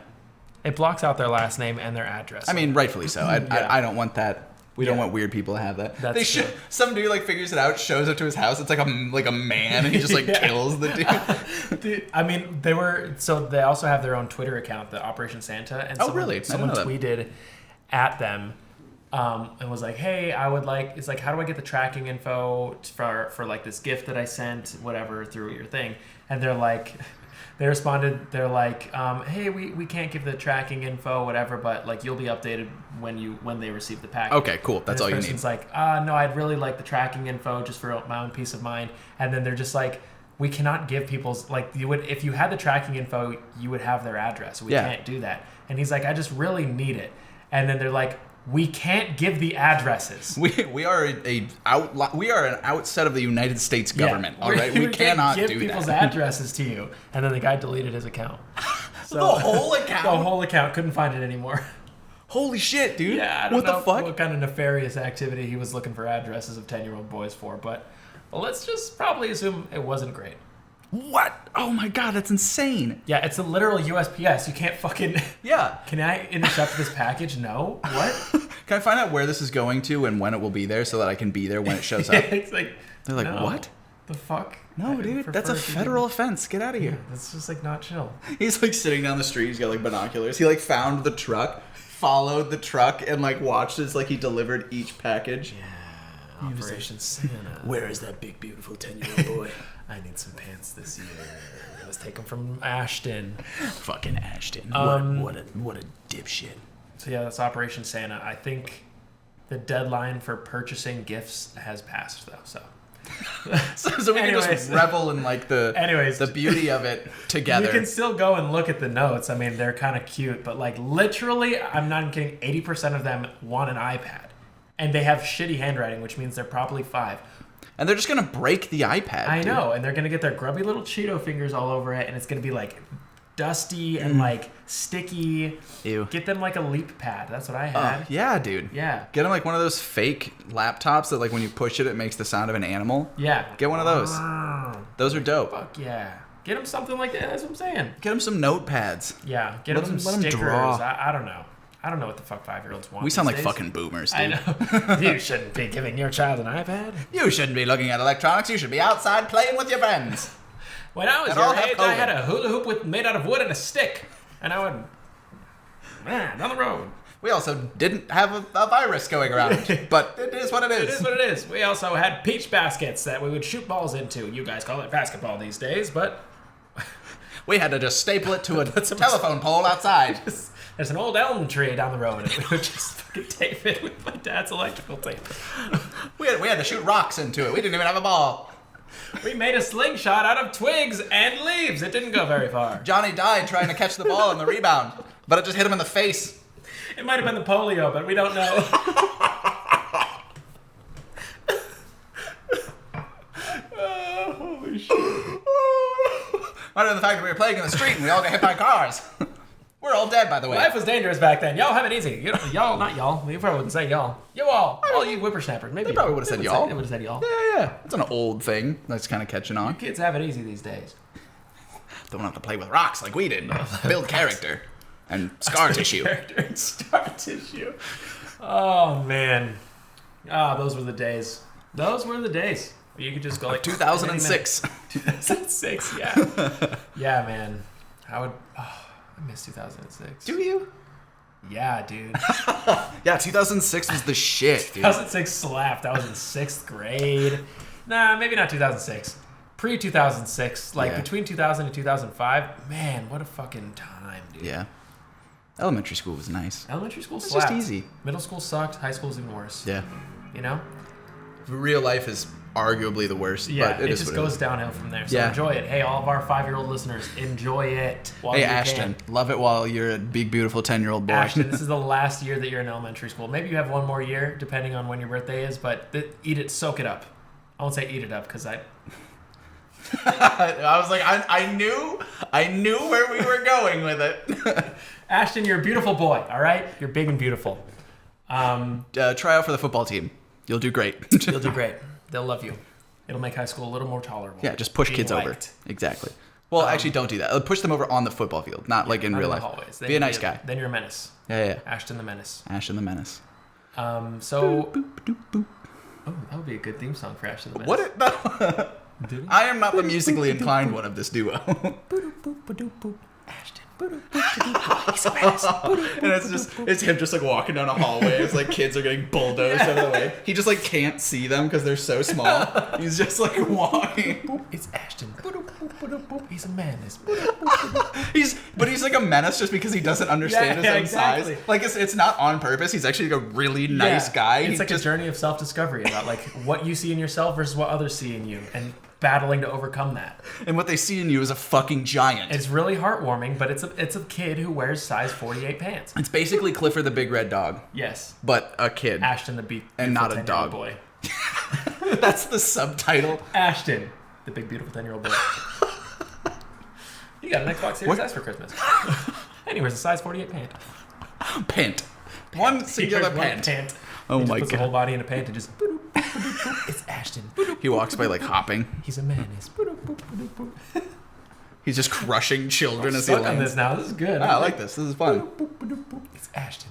It blocks out their last name and their address. I mean, rightfully so. I don't want that. We don't want weird people to have that. That's they should. Some dude like figures it out, shows up to his house. It's like a man, and he just like kills the dude. Dude, I mean, they also have their own Twitter account, the Operation Santa, and someone tweeted at them and was like, "Hey, it's like, how do I get the tracking info for like this gift that I sent, whatever, through your thing?" And they're like. They responded, they're like, hey, we can't give the tracking info, whatever, but like you'll be updated when they receive the package. Okay, cool. That's all you need. This person's like, no, I'd really like the tracking info just for my own peace of mind. And then they're just like, we cannot give people's, like, you would, if you had the tracking info, you would have their address. We can't do that. And he's like, I just really need it. And then they're like, we can't give the addresses. We are an outset of the United States government. All right, we cannot give do people's that. addresses to you. And then the guy deleted his account. So, the whole account. The whole account, couldn't find it anymore. Holy shit, dude! Yeah, I don't know the fuck? What kind of nefarious activity he was looking for addresses of 10-year-old boys for, but let's just probably assume it wasn't great. What? Oh my god, that's insane. Yeah, it's a literal USPS. You can't fucking... Yeah. Can I intercept this package? No? What? Can I find out where this is going to and when it will be there so that I can be there when it shows up? It's like... They're like, no. What? The fuck? No, dude, that's a federal offense. Get out of here. That's just like not chill. He's like sitting down the street. He's got like binoculars. He like found the truck, followed the truck, and like watched as like he delivered each package. Yeah, Operation Santa. Where is that big, beautiful 10-year-old boy? I need some pants this year. Let's take them from Ashton. Fucking Ashton. What a dipshit. So yeah, that's Operation Santa. I think the deadline for purchasing gifts has passed though. So we can just revel in like the beauty of it together. You can still go and look at the notes. I mean, they're kind of cute, but like literally, I'm not kidding. 80% of them want an iPad, and they have shitty handwriting, which means they're probably 5. And they're just gonna break the iPad. I know, and they're gonna get their grubby little Cheeto fingers all over it, and it's gonna be like dusty and like sticky. Ew. Get them like a Leap Pad. That's what I had. Yeah, dude. Yeah. Get them like one of those fake laptops that like when you push it, it makes the sound of an animal. Yeah. Get one of those. Those are dope. Fuck yeah. Get them something like that. That's what I'm saying. Get them some notepads. Yeah. Get them some stickers. Draw. I don't know. I don't know what the fuck 5-year-olds want. We sound like days. Fucking boomers, dude. I know. You shouldn't be giving your child an iPad. You shouldn't be looking at electronics. You should be outside playing with your friends. When I was your age, I had a hula hoop made out of wood and a stick. And I would... Man, down the road. We also didn't have a virus going around, but it is what it is. It is what it is. We also had peach baskets that we would shoot balls into. You guys call it basketball these days, but... We had to just staple it to a telephone pole outside. There's an old elm tree down the road, and we would just fucking tape it with my dad's electrical tape. We had to shoot rocks into it. We didn't even have a ball. We made a slingshot out of twigs and leaves. It didn't go very far. Johnny died trying to catch the ball on the rebound, but it just hit him in the face. It might have been the polio, but we don't know. Holy shit. Might have been the fact that we were playing in the street and we all got hit by cars. We're all dead, by the way. Life was dangerous back then. Y'all have it easy. Y'all, not y'all. You probably wouldn't say y'all. You all you whippersnappers. Maybe they probably would have said y'all. They would have said y'all. Yeah. It's an old thing that's kind of catching on. You kids have it easy these days. Don't have to play with rocks like we did. Build character. And scar tissue. Scar tissue. Oh, man. Those were the days. Those were the days. You could just go like 2006. 2006, yeah. Yeah, man. I miss 2006. Do you? Yeah, dude. Yeah, 2006 was the shit, dude. 2006 slapped. I was in 6th grade. Nah, maybe not 2006. Pre-2006, between 2000 and 2005. Man, what a fucking time, dude. Yeah. Elementary school was nice. Elementary school It's slapped. just easy. Middle school sucked. High school's even worse. Yeah. You know? Real life is arguably the worst. Yeah, but it just goes downhill from there. So yeah. Enjoy it. Hey, all of our 5-year-old listeners, enjoy it. While hey, you Ashton, can. love it while you're a big, beautiful 10-year-old boy. Ashton, this is the last year that you're in elementary school. Maybe you have one more year, depending on when your birthday is, but eat it, soak it up. I won't say eat it up, because I was like, I knew where we were going with it. Ashton, you're a beautiful boy, all right? You're big and beautiful. Try out for the football team. You'll do great. You'll do great. They'll love you. It'll make high school a little more tolerable. Yeah, just push kids over. Exactly. Well, actually, don't do that. Push them over on the football field, not like in real life. Hallways. Be a nice guy. Then you're a menace. Yeah. Ashton the Menace. Ashton the Menace. So... Boop, boop, boop. Oh, that would be a good theme song for Ashton the Menace. What? No. I am not the musically inclined one of this duo. Ashton. He's a menace. And it's him just like walking down a hallway as like kids are getting bulldozed out of the way. He just like can't see them because they're so small. He's just like walking. It's Ashton. He's a menace. But he's like a menace just because he doesn't understand his own size. Like it's not on purpose. He's actually like a really nice guy. It's like a journey of self-discovery about like what you see in yourself versus what others see in you, and battling to overcome that. And what they see in you is a fucking giant. It's really heartwarming, but it's a kid who wears size 48 pants. It's basically Clifford the Big Red Dog. Yes. But a kid. Ashton the Big and not a dog boy. That's the subtitle. Ashton, the big beautiful 10-year-old boy. You got an Xbox Series S for Christmas. And he wears a size 48 pant. Pant. One singular pant. Oh he my god. Puts the whole body in a pant and just. It's Ashton. He walks by like hopping. He's a menace. He's just crushing children as he lands. lands. On this now. This is good. I like this. This is fun. It's Ashton.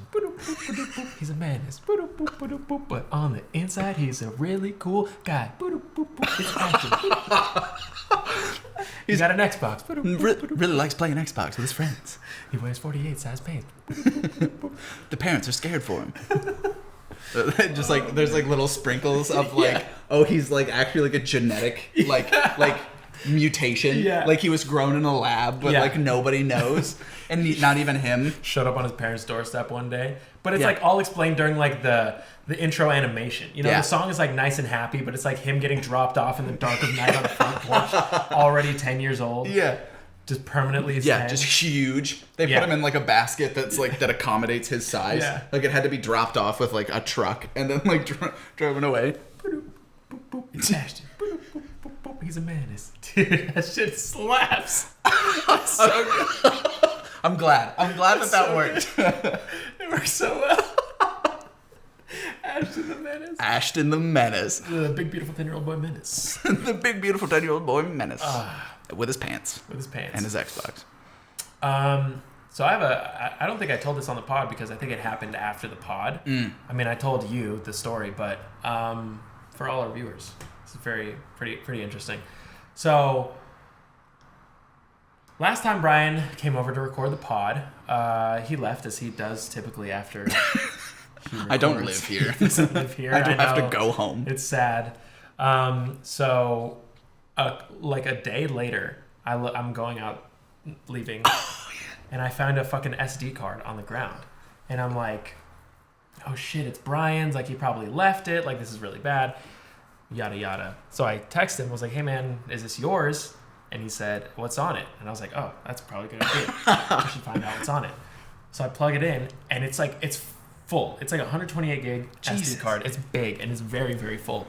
He's a menace. But on the inside, he's a really cool guy. It's Ashton. He's got an Xbox. Really likes playing Xbox with his friends. He wears 48 size pants. The parents are scared for him. Just like there's like little sprinkles of like, oh, he's like actually like a genetic like mutation. Yeah. Like he was grown in a lab, but like nobody knows, and not even him. Showed up on his parents' doorstep one day, but it's like all explained during like the intro animation. You know, the song is like nice and happy, but it's like him getting dropped off in the dark of night on the front porch, already 10 years old. Yeah. Just permanently his head. Just huge. They put him in like a basket that's like that accommodates his size. Yeah. Like it had to be dropped off with like a truck and then like driven away. It's Ashton. He's a menace. Dude, that shit slaps. So good. I'm glad that worked. It worked so well. Ashton the Menace. Ashton the Menace. The big beautiful 10-year-old boy menace. The big beautiful 10-year-old boy menace. With his pants. With his pants. And his Xbox. So I don't think I told this on the pod because I think it happened after the pod. I mean, I told you the story, but for all our viewers, it's pretty interesting. So last time Brian came over to record the pod, he left as he does typically after. I don't live here. He doesn't live here. I have to go home. It's sad. So, like a day later, I'm going out, leaving, and I found a fucking SD card on the ground, and I'm like, oh shit, it's Brian's. Like he probably left it. Like this is really bad. Yada yada. So I texted him. I was like, hey man, is this yours? And he said, what's on it? And I was like, oh, that's probably a good idea. I should find out what's on it. So I plug it in, and it's full. It's like a 128 gig Jesus. SD card. It's big, and it's very, very full.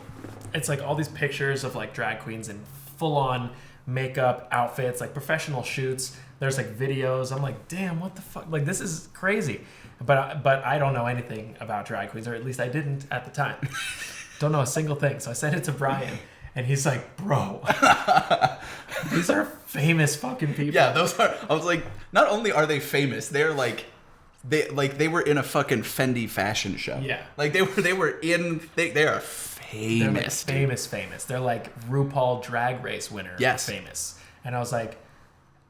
It's like all these pictures of like drag queens in full-on makeup, outfits, like professional shoots. There's like videos. I'm like, damn, what the fuck? Like this is crazy. But I don't know anything about drag queens, or at least I didn't at the time. Don't know a single thing. So I sent it to Brian, and he's like, bro, these are famous fucking people. Yeah, those are. I was like, not only are they famous, they're like, they were in a fucking Fendi fashion show. Yeah, like they are famous. They're like famous. They're like RuPaul Drag Race winner. Yes, famous. And I was like,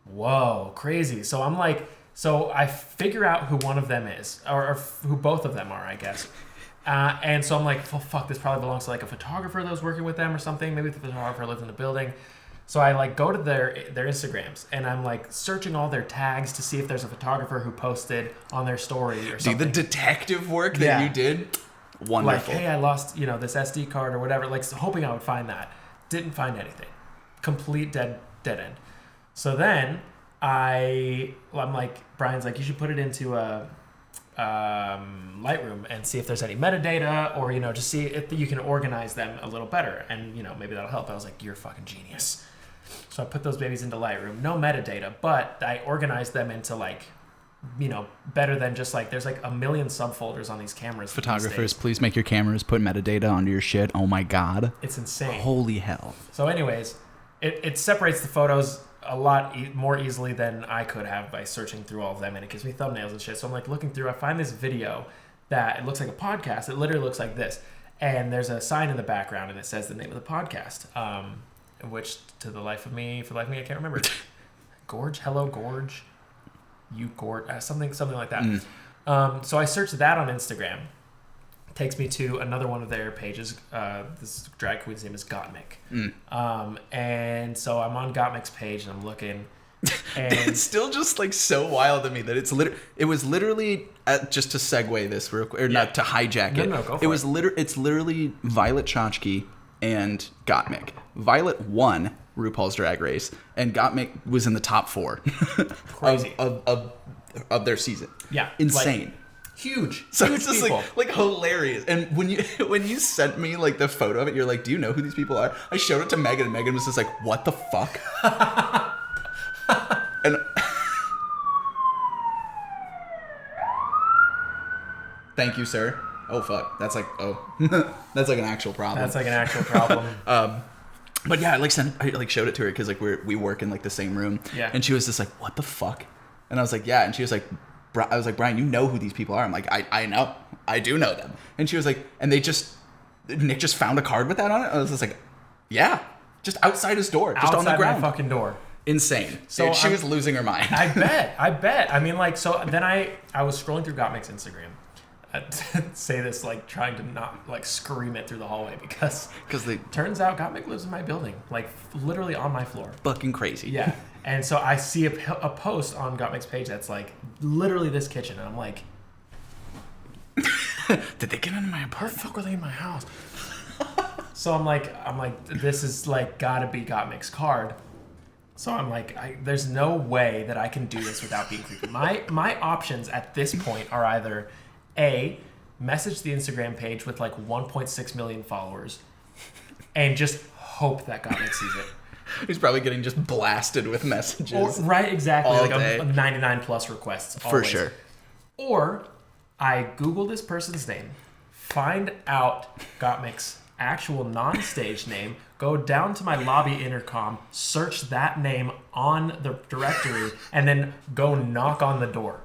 whoa, crazy. So I'm like, so I figure out who one of them is, or who both of them are, I guess. And so I'm like, well, fuck, this probably belongs to like a photographer that was working with them or something. Maybe the photographer lives in the building. So I like go to their Instagrams, and I'm like searching all their tags to see if there's a photographer who posted on their story or something. The detective work that you did, wonderful. Like, hey, I lost, this SD card or whatever. Like, so hoping I would find that. Didn't find anything. Complete dead end. So then I'm like, Brian's like, you should put it into a Lightroom and see if there's any metadata, or just see if you can organize them a little better, and maybe that'll help. I was like, you're a fucking genius. So I put those babies into Lightroom, no metadata, but I organized them into like, better than just like, there's like a million subfolders on these cameras. Photographers, please make your cameras put metadata onto your shit. Oh my god, it's insane. Holy hell. So anyways, it separates the photos a lot more easily than I could have by searching through all of them, and it gives me thumbnails and shit. So I'm like looking through, I find this video that it looks like a podcast. It literally looks like this, and there's a sign in the background, and it says the name of the podcast, which for the life of me I can't remember. Gorge, hello Gorge, you Gorge, something like that. So I searched that on Instagram. Takes me to another one of their pages. This drag queen's name is Gottmik. And so I'm on Gottmik's page, and I'm looking. And it's still just like so wild to me that it was literally just to segue this real quick, or not to hijack it. No, go for it. It's literally Violet Chachki and Gottmik. Violet won RuPaul's Drag Race, and Gottmik was in the top 4 Crazy. of their season. Yeah, insane. Huge. So huge it's just people. like hilarious. And when you sent me like the photo of it, you're like, do you know who these people are? I showed it to Megan, and Megan was just like, what the fuck? And thank you, sir. Oh fuck. That's like that's like an actual problem. But yeah, I showed it to her because like we work in like the same room. Yeah. And she was just like, what the fuck? And I was like, yeah. And she was like, I was like, Brian, you know who these people are? I'm like, I know. I do know them. And she was like, and Nick just found a card with that on it? I was just like, yeah. Just outside his door. Just on the ground. Outside my fucking door. Insane. So dude, she was losing her mind. I bet. I mean, like, so then I was scrolling through Gottmik's Instagram. I'd say this like trying to not like scream it through the hallway because turns out Gottmik lives in my building, like literally on my floor. Fucking crazy. Yeah. And so I see a post on Gottmik's page that's like literally this kitchen, and I'm like, did they get into my apartment? Where the fuck were they in my house? So I'm like, this is like gotta be Gottmik's card. So I'm like, there's no way that I can do this without being creepy. My options at this point are either A, message the Instagram page with like 1.6 million followers and just hope that Gottmik sees it. He's probably getting just blasted with messages. Right, exactly. All like day. a 99 plus requests. For always. sure. Or I Google this person's name, find out Gottmik's actual non-stage name, go down to my lobby intercom, search that name on the directory, and then go knock on the door.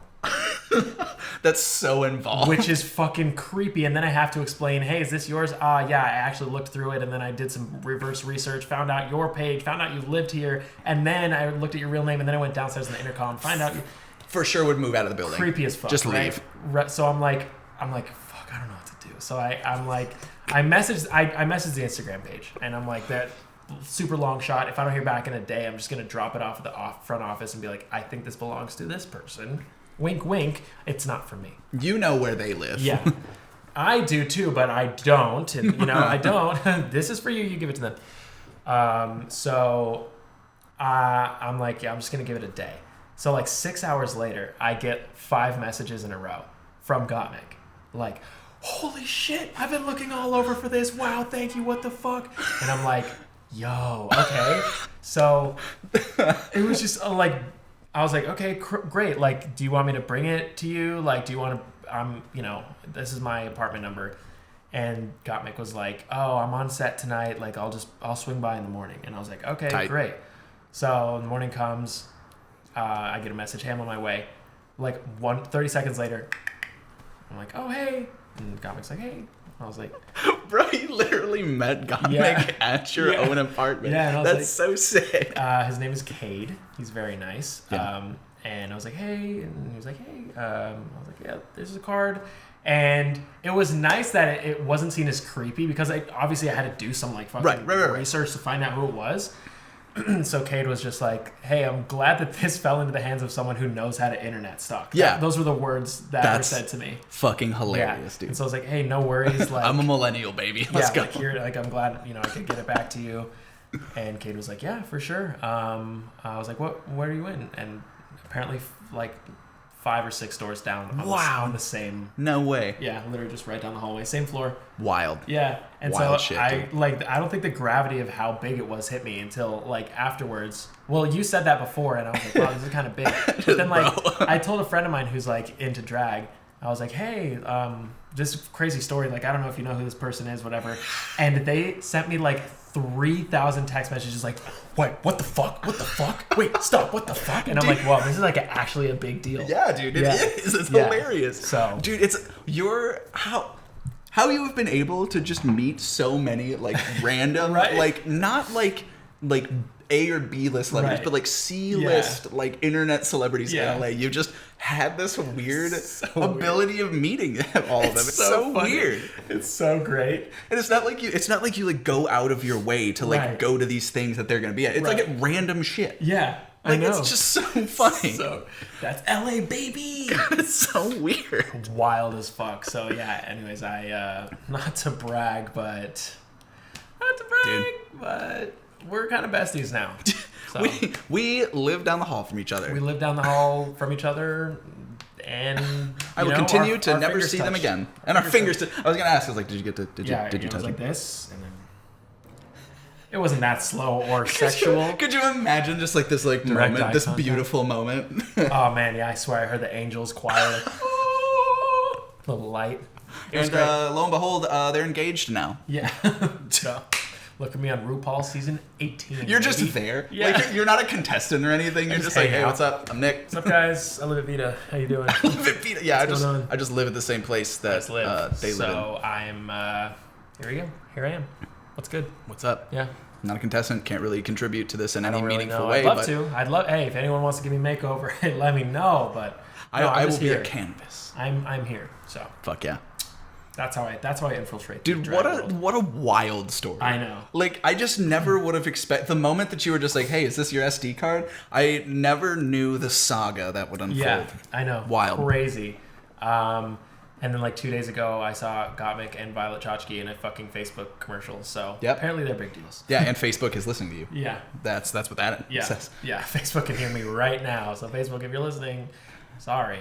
That's so involved. Which is fucking creepy. And then I have to explain, hey, is this yours? Yeah, I actually looked through it, and then I did some reverse research, found out your page, found out you lived here, and then I looked at your real name, and then I went downstairs in the intercom, find out you... For sure would move out of the building. Creepy as fuck. Just leave. Right? So I'm like, fuck, I don't know what to do. So I'm like, I messaged the Instagram page, and I'm like, that super long shot. If I don't hear back in a day, I'm just gonna drop it off at the front office and be like, I think this belongs to this person. Wink, wink. It's not for me. You know where they live. Yeah, I do too, but I don't. And I don't. This is for you. You give it to them. So I'm like, yeah, I'm just gonna give it a day. So like 6 hours later, I get 5 messages in a row from Gottmik. Like, holy shit, I've been looking all over for this. Wow, thank you. What the fuck? And I'm like, yo, okay. So it was just like, I was like, okay, great. Like, do you want me to bring it to you? Like, do you want to, this is my apartment number. And Gottmik was like, oh, I'm on set tonight. Like, I'll swing by in the morning. And I was like, okay, Tight. Great. So the morning comes. I get a message, hey, I'm on my way. Like 30 seconds later, I'm like, oh, hey. And Gottmik's like, hey. I was like... Bro, you literally met Gottmik at your own apartment. Yeah, that's so sick. His name is Cade. He's very nice. Yeah. And I was like, hey. And he was like, hey. I was like, yeah, this is a card. And it was nice that it wasn't seen as creepy because obviously I had to do some like fucking research to find out who it was. So Cade was just like, hey, I'm glad that this fell into the hands of someone who knows how to internet stalk. Yeah. Those were the words that were said to me. Fucking hilarious, dude. And so I was like, hey, no worries. Like, I'm a millennial, baby. Let's go. Like, here, like, I'm glad, I could get it back to you. And Cade was like, yeah, for sure. I was like, where are you in? And apparently, like, 5 or 6 doors down on the same. No way. Yeah, literally just right down the hallway. Same floor. Wild. Yeah. And Wild so shit, I dude. don't think the gravity of how big it was hit me until like afterwards. Well, you said that before and I was like, wow, this is kind of big. But then like I told a friend of mine who's like into drag, I was like, hey, this crazy story, like I don't know if you know who this person is, whatever. And they sent me like 3,000 text messages like, wait, what the fuck? What the fuck? Wait, stop, what the fuck? And I'm like, wow, this is like actually a big deal. Yeah, dude, it is. It's hilarious. So, dude, how you have been able to just meet so many like random, like not like A or B list celebrities, but like C list like internet celebrities in LA. You just had this weird ability of meeting all of them. It's so weird. It's so great. And it's not like you like go out of your way to like go to these things that they're gonna be at. It's like at random shit. Yeah. Like it's just so funny. So that's LA, baby. It's so weird. Wild as fuck. So yeah, anyways, I not to brag, but we're kind of besties now. So, we live down the hall from each other. We live down the hall from each other, and I will continue to never see them again. And our fingers. I was gonna ask, did you get to? Did you touch like this? And then it wasn't that slow or sexual. Could you imagine just like this like direct moment, this beautiful moment? Oh man, yeah, I swear I heard the angels choir, like, the light. And lo and behold, they're engaged now. Yeah. So, look at me on RuPaul season 18. You're just there. Yeah. Like you're not a contestant or anything. You're just like, hey, what's up? I'm Nick. What's up, guys? I live at Vita. How you doing? I live at Vita. Yeah, I just live at the same place that they live in. So I'm here we go. Here I am. What's good? What's up? Yeah. I'm not a contestant. Can't really contribute to this in any meaningful way. I'd love to. Hey, if anyone wants to give me a makeover, let me know. But I will be a canvas. I'm here. So fuck yeah. That's how I infiltrate. Dude, what a wild story. I know. Like I just never would have expected the moment that you were just like, hey, is this your SD card? I never knew the saga that would unfold. Yeah, I know. Wild. Crazy. And then like 2 days ago, I saw Gottmik and Violet Chachki in a fucking Facebook commercial. So apparently they're big deals. Yeah, and Facebook is listening to you. Yeah. That's what that says. Yeah, Facebook can hear me right now. So Facebook, if you're listening, sorry.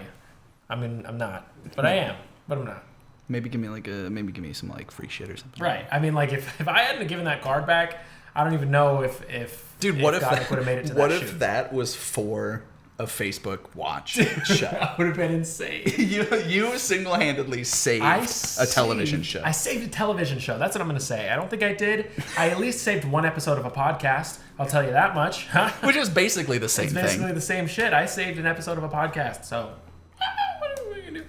I mean, I'm not. But I am. But I'm not. Maybe give me some like free shit or something. Right. I mean, like if I hadn't given that card back, I don't even know if Gottmik would have made it to that shoot. What if that was for a Facebook watch show? That would have been insane. You single-handedly saved a television show. I saved a television show. That's what I'm going to say. I don't think I did. I at least saved one episode of a podcast. I'll tell you that much. Which is basically the same thing. It's basically the same shit. I saved an episode of a podcast. So, what are we going to do?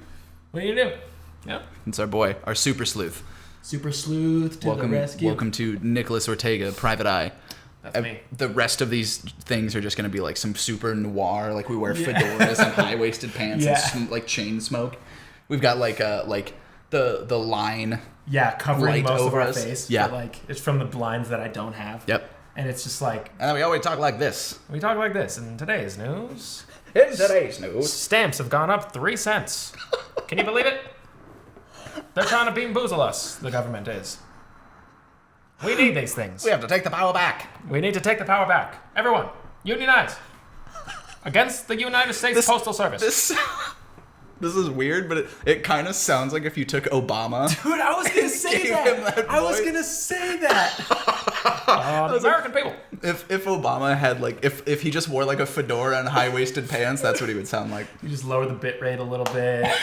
What do you do? Yeah. It's our boy, our super sleuth. Super sleuth to the rescue. Welcome to Nicholas Ortega, Private Eye. That's me. The rest of these things are just going to be like some super noir, like we wear fedoras and high-waisted pants and like chain smoke. We've got like the line covering most over of our us. face. Yeah. But like it's from the blinds that I don't have. Yep. And it's just like... And then we always talk like this. We talk like this in today's news. In today's news. Stamps have gone up 3 cents. Can you believe it? They're trying to bamboozle us, the government is. We need these things. We have to take the power back. We need to take the power back. Everyone, unionize. Against the United States Postal Service. This is weird, but it kind of sounds like if you took Obama. Dude, I was going to say that. I was going to say that. American people. If Obama had like, if he just wore like a fedora and high-waisted pants, that's what he would sound like. You just lower the bit rate a little bit,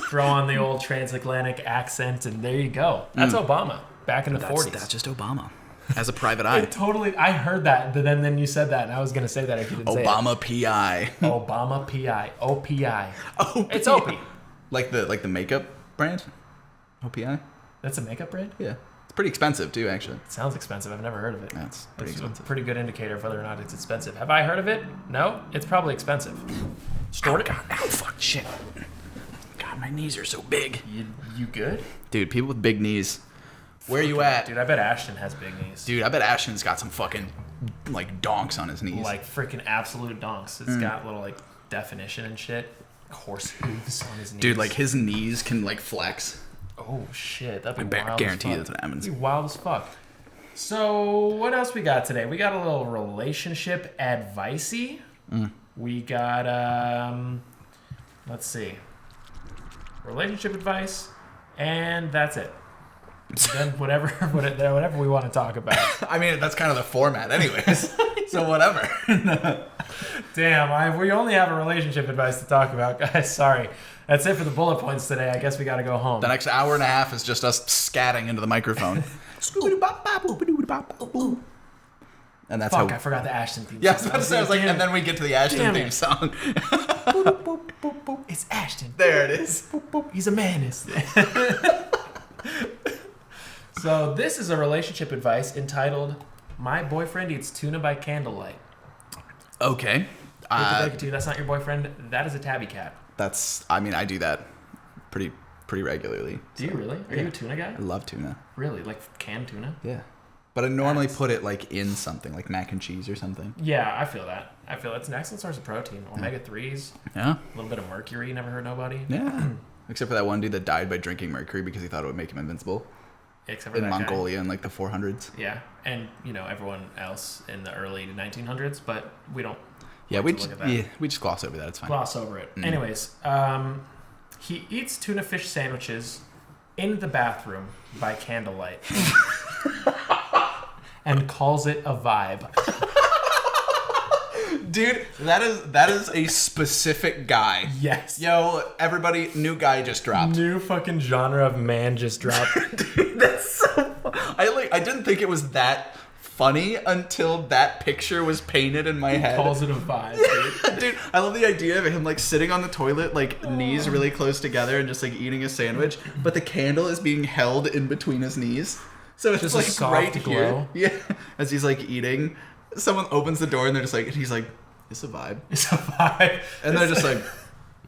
throw on the old transatlantic accent, and there you go. That's Obama back in the 40s. That's just Obama. As a private eye. I heard that, but then you said that, and I was going to say that if you didn't say it. Obama PI. Obama PI. OPI. OPI. It's OP. Like the makeup brand? OPI? That's a makeup brand? Yeah. It's pretty expensive, too, actually. It sounds expensive. I've never heard of it. That's pretty expensive. A pretty good indicator of whether or not it's expensive. Have I heard of it? No? It's probably expensive. Stored it? God, ow, fuck, shit. God, my knees are so big. You good? Dude, people with big knees. Where are you at? Dude, I bet Ashton has big knees. Dude, I bet Ashton's got some fucking, like, donks on his knees. Like, freaking absolute donks. It's got little, like, definition and shit. Horse hooves on his knees. Dude, like, his knees can, like, flex. Oh, shit. That'd be wild guarantee as fuck. that's what happens. That'd be wild as fuck. So, what else we got today? We got a little relationship advice-y. We got, let's see. Relationship advice. And that's it. Then whatever we want to talk about. I mean, that's kind of the format anyways. So whatever. Damn, we only have a relationship advice to talk about, guys. Sorry. That's it for the bullet points today. I guess we got to go home. The next hour and a half is just us scatting into the microphone. And that's Fuck, I forgot the Ashton theme song. Yeah, I was like, and then we get to the Ashton theme song. It's Ashton. There it is. He's a menace. So this is a relationship advice entitled "My Boyfriend Eats Tuna by Candlelight." Okay. That's not your boyfriend. That is a tabby cat. I do that pretty regularly. Do you really? Are you a tuna guy? I love tuna. Really? Like canned tuna? Yeah. But I normally put it like in something, like mac and cheese or something. Yeah, I feel that. It's an excellent source of protein. Omega-3s. Yeah. A little bit of mercury. Never hurt nobody. Yeah. Except for that one dude that died by drinking mercury because he thought it would make him invincible. Except for in that Mongolia guy. in like the 400s. Yeah, and everyone else in the early 1900s, but we don't. Yeah, we just gloss over that. It's fine. Gloss over it. Anyways, he eats tuna fish sandwiches in the bathroom by candlelight, and calls it a vibe. Dude, that is a specific guy. Yes. Yo, everybody, new guy just dropped. New fucking genre of man just dropped. Dude, that's so I didn't think it was that funny until that picture was painted in my head. Calls it a vibe, dude. Dude, I love the idea of him like sitting on the toilet, like knees really close together and just like eating a sandwich, but the candle is being held in between his knees. So it's just like a soft right glow. here. Yeah. As he's like eating. Someone opens the door and they're just like, and he's like, it's a vibe. It's a vibe. And they're just like,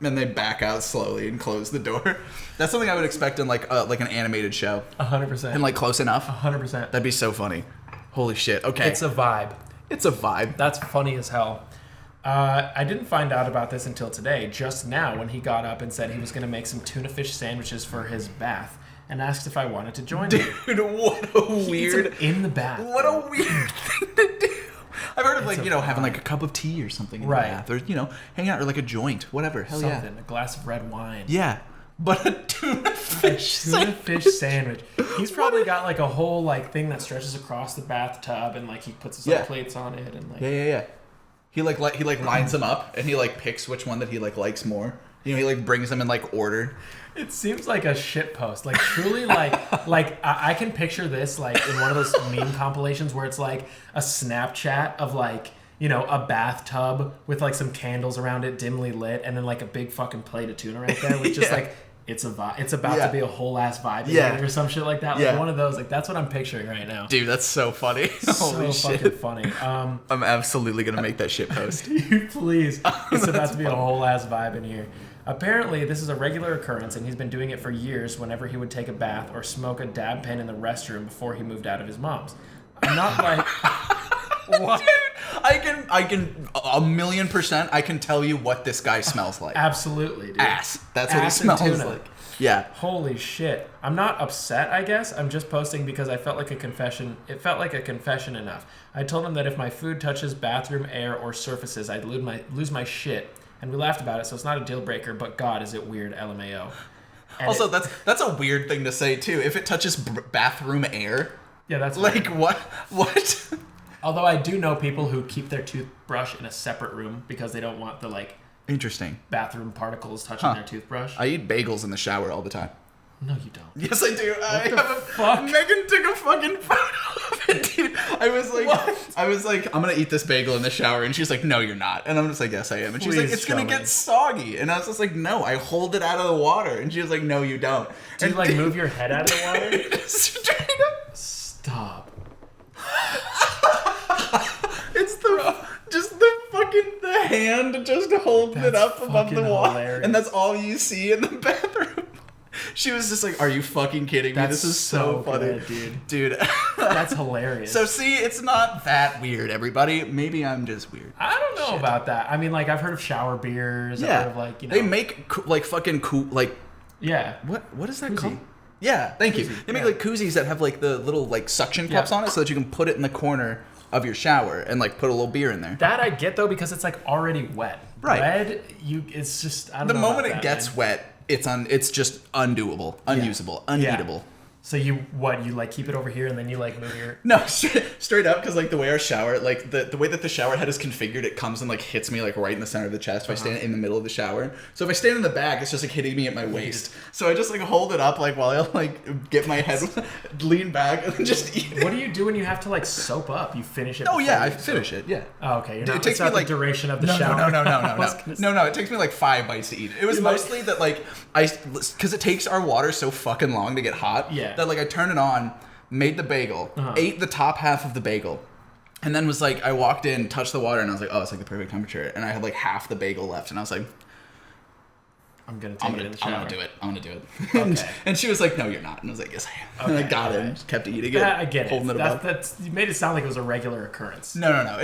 and they back out slowly and close the door. That's something I would expect in like an animated show. 100%. And like Close Enough. 100%. That'd be so funny. Holy shit. Okay. It's a vibe. It's a vibe. That's funny as hell. I didn't find out about this until today, just now, when he got up and said he was going to make some tuna fish sandwiches for his bath and asked if I wanted to join him. Dude, what a weird... in the bath. What a weird thing to do. I've heard of like, having like a cup of tea or something in the bath. Or, hanging out or like a joint. Whatever. Hell yeah. A glass of red wine. Yeah. But a tuna fish sandwich. He's probably got like a whole like thing that stretches across the bathtub and like he puts his own plates on it and like... Yeah. He lines them up and he like picks which one that he like likes more. He like brings them in like order. It seems like a shit post. Like truly like I can picture this like in one of those meme compilations where it's like a Snapchat of like, a bathtub with like some candles around it dimly lit and then like a big fucking plate of tuna right there with just like it's a vibe. It's about to be a whole ass vibe in here or some shit like that. Like one of those. Like that's what I'm picturing right now. Dude, that's so funny. So fucking funny. I'm absolutely gonna make that shit post. Dude, please. It's about to be a whole ass vibe in here. Apparently, this is a regular occurrence, and he's been doing it for years whenever he would take a bath or smoke a dab pen in the restroom before he moved out of his mom's. I'm not like... What? Dude, I can 1,000,000% I can tell you what this guy smells like. Absolutely, dude. Ass. That's what he smells like. Yeah. Holy shit. I'm not upset, I guess. I'm just posting because I felt like a confession. It felt like a confession enough. I told him that if my food touches bathroom air or surfaces, I'd lose my shit. And we laughed about it, so it's not a deal breaker, but God, is it weird, LMAO. And also, that's a weird thing to say, too. If it touches bathroom air. Yeah, that's like, weird. What? Although I do know people who keep their toothbrush in a separate room because they don't want the, like... Interesting. Bathroom particles touching their toothbrush. I eat bagels in the shower all the time. No, you don't. Yes, I do. Fuck? Megan took a fucking photo of it, dude. I was like, I'm gonna eat this bagel in the shower, and she's like, no, you're not. And I'm just like, yes, I am. And she's like, it's gonna get soggy. And I was just like, no, I hold it out of the water. And she was like, no, you don't. Do you like move your head out of the water? Straight up. Stop. It's the hand just holding it up above the water, and that's all you see in the bathroom. She was just like, "Are you fucking kidding me? This is so funny, good, dude." That's hilarious. So see, it's not that weird, everybody. Maybe I'm just weird. I don't know about that. I mean, like I've heard of shower beers. Yeah, I've heard of, like, you know, they make like fucking like. Yeah. What is that Koozie. called? Yeah, thank you. They make like koozies that have like the little like suction cups on it, so that you can put it in the corner of your shower and like put a little beer in there. That I get though, because it's like already wet. Right. Bread, it's just I don't know. The moment it gets wet, it's just undoable, unusable, uneatable. So you like keep it over here and then you like move your... No, straight up, because like the way our shower, like the way that the shower head is configured, it comes and like hits me like right in the center of the chest if I stand in the middle of the shower. So if I stand in the back, it's just like hitting me at my waist. So I just like hold it up like while I like get my head, lean back, and then just eat it. What do you do when you have to like soap up? You finish it? Oh yeah, I finish it. Yeah. Oh, okay. It takes me like the duration of the shower. No. It takes me like 5 bites to eat it. It was mostly that like because it takes our water so fucking long to get hot. Yeah. That like I turn it on. Made the bagel, ate the top half of the bagel, and then was like, I walked in, touched the water, and I was like, oh, it's like the perfect temperature. And I had like half the bagel left, and I was like, I'm gonna take it in the shower. I'm gonna do it. Okay. And she was like, no, you're not. And I was like, yes, I am. Okay, and I got it and kept eating it. I get it. Holding it above. You made it sound like it was a regular occurrence. No.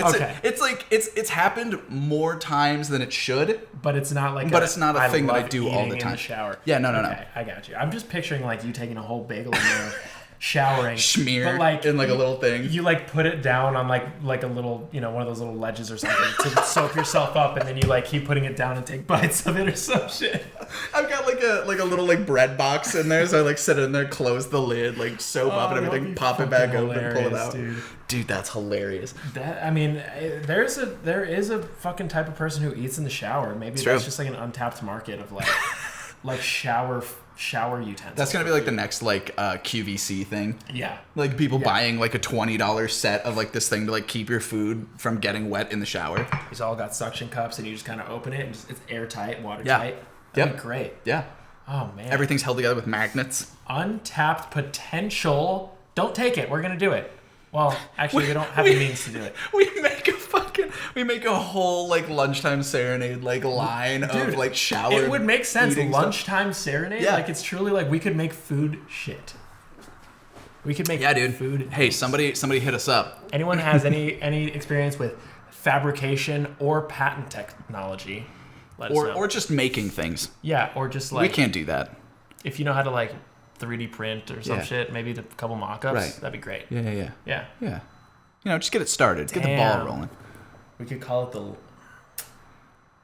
It's happened more times than it should. But it's not like it's not a thing that I do all the time. In the shower. Yeah, no. I got you. I'm just picturing like you taking a whole bagel in there, showering, smeared but like in like a little thing. You like put it down on like a little, you know, one of those little ledges or something to soap yourself up, and then you like keep putting it down and take bites of it or some shit. I've got like a little like bread box in there, so I like set it in there, close the lid, like soap up and everything, pop it back open, pull it out. Dude, that's hilarious. I mean, there is a fucking type of person who eats in the shower. Maybe that's just like an untapped market of like shower utensils. That's gonna be like the next like QVC thing. Yeah. Like people buying like a $20 set of like this thing to like keep your food from getting wet in the shower. It's all got suction cups, and you just kind of open it, and it's airtight, watertight. Yeah. That'd be great. Yeah. Oh man. Everything's held together with magnets. Untapped potential. Don't take it. We're gonna do it. Well, actually, we don't have the means to do it. We make a whole like lunchtime serenade like line of like shower. It would make sense. Lunchtime stuff. Serenade. Yeah. Like it's truly like we could make food shit. We could make food. Hey, somebody hit us up. Anyone has any experience with fabrication or patent technology? Let us know. Or just making things. Yeah, or just like we can't do that. If you know how to like 3D print or some shit, maybe a couple mock-ups, that'd be great. Yeah. Yeah. You know, just get it started. Get the ball rolling. We could call it the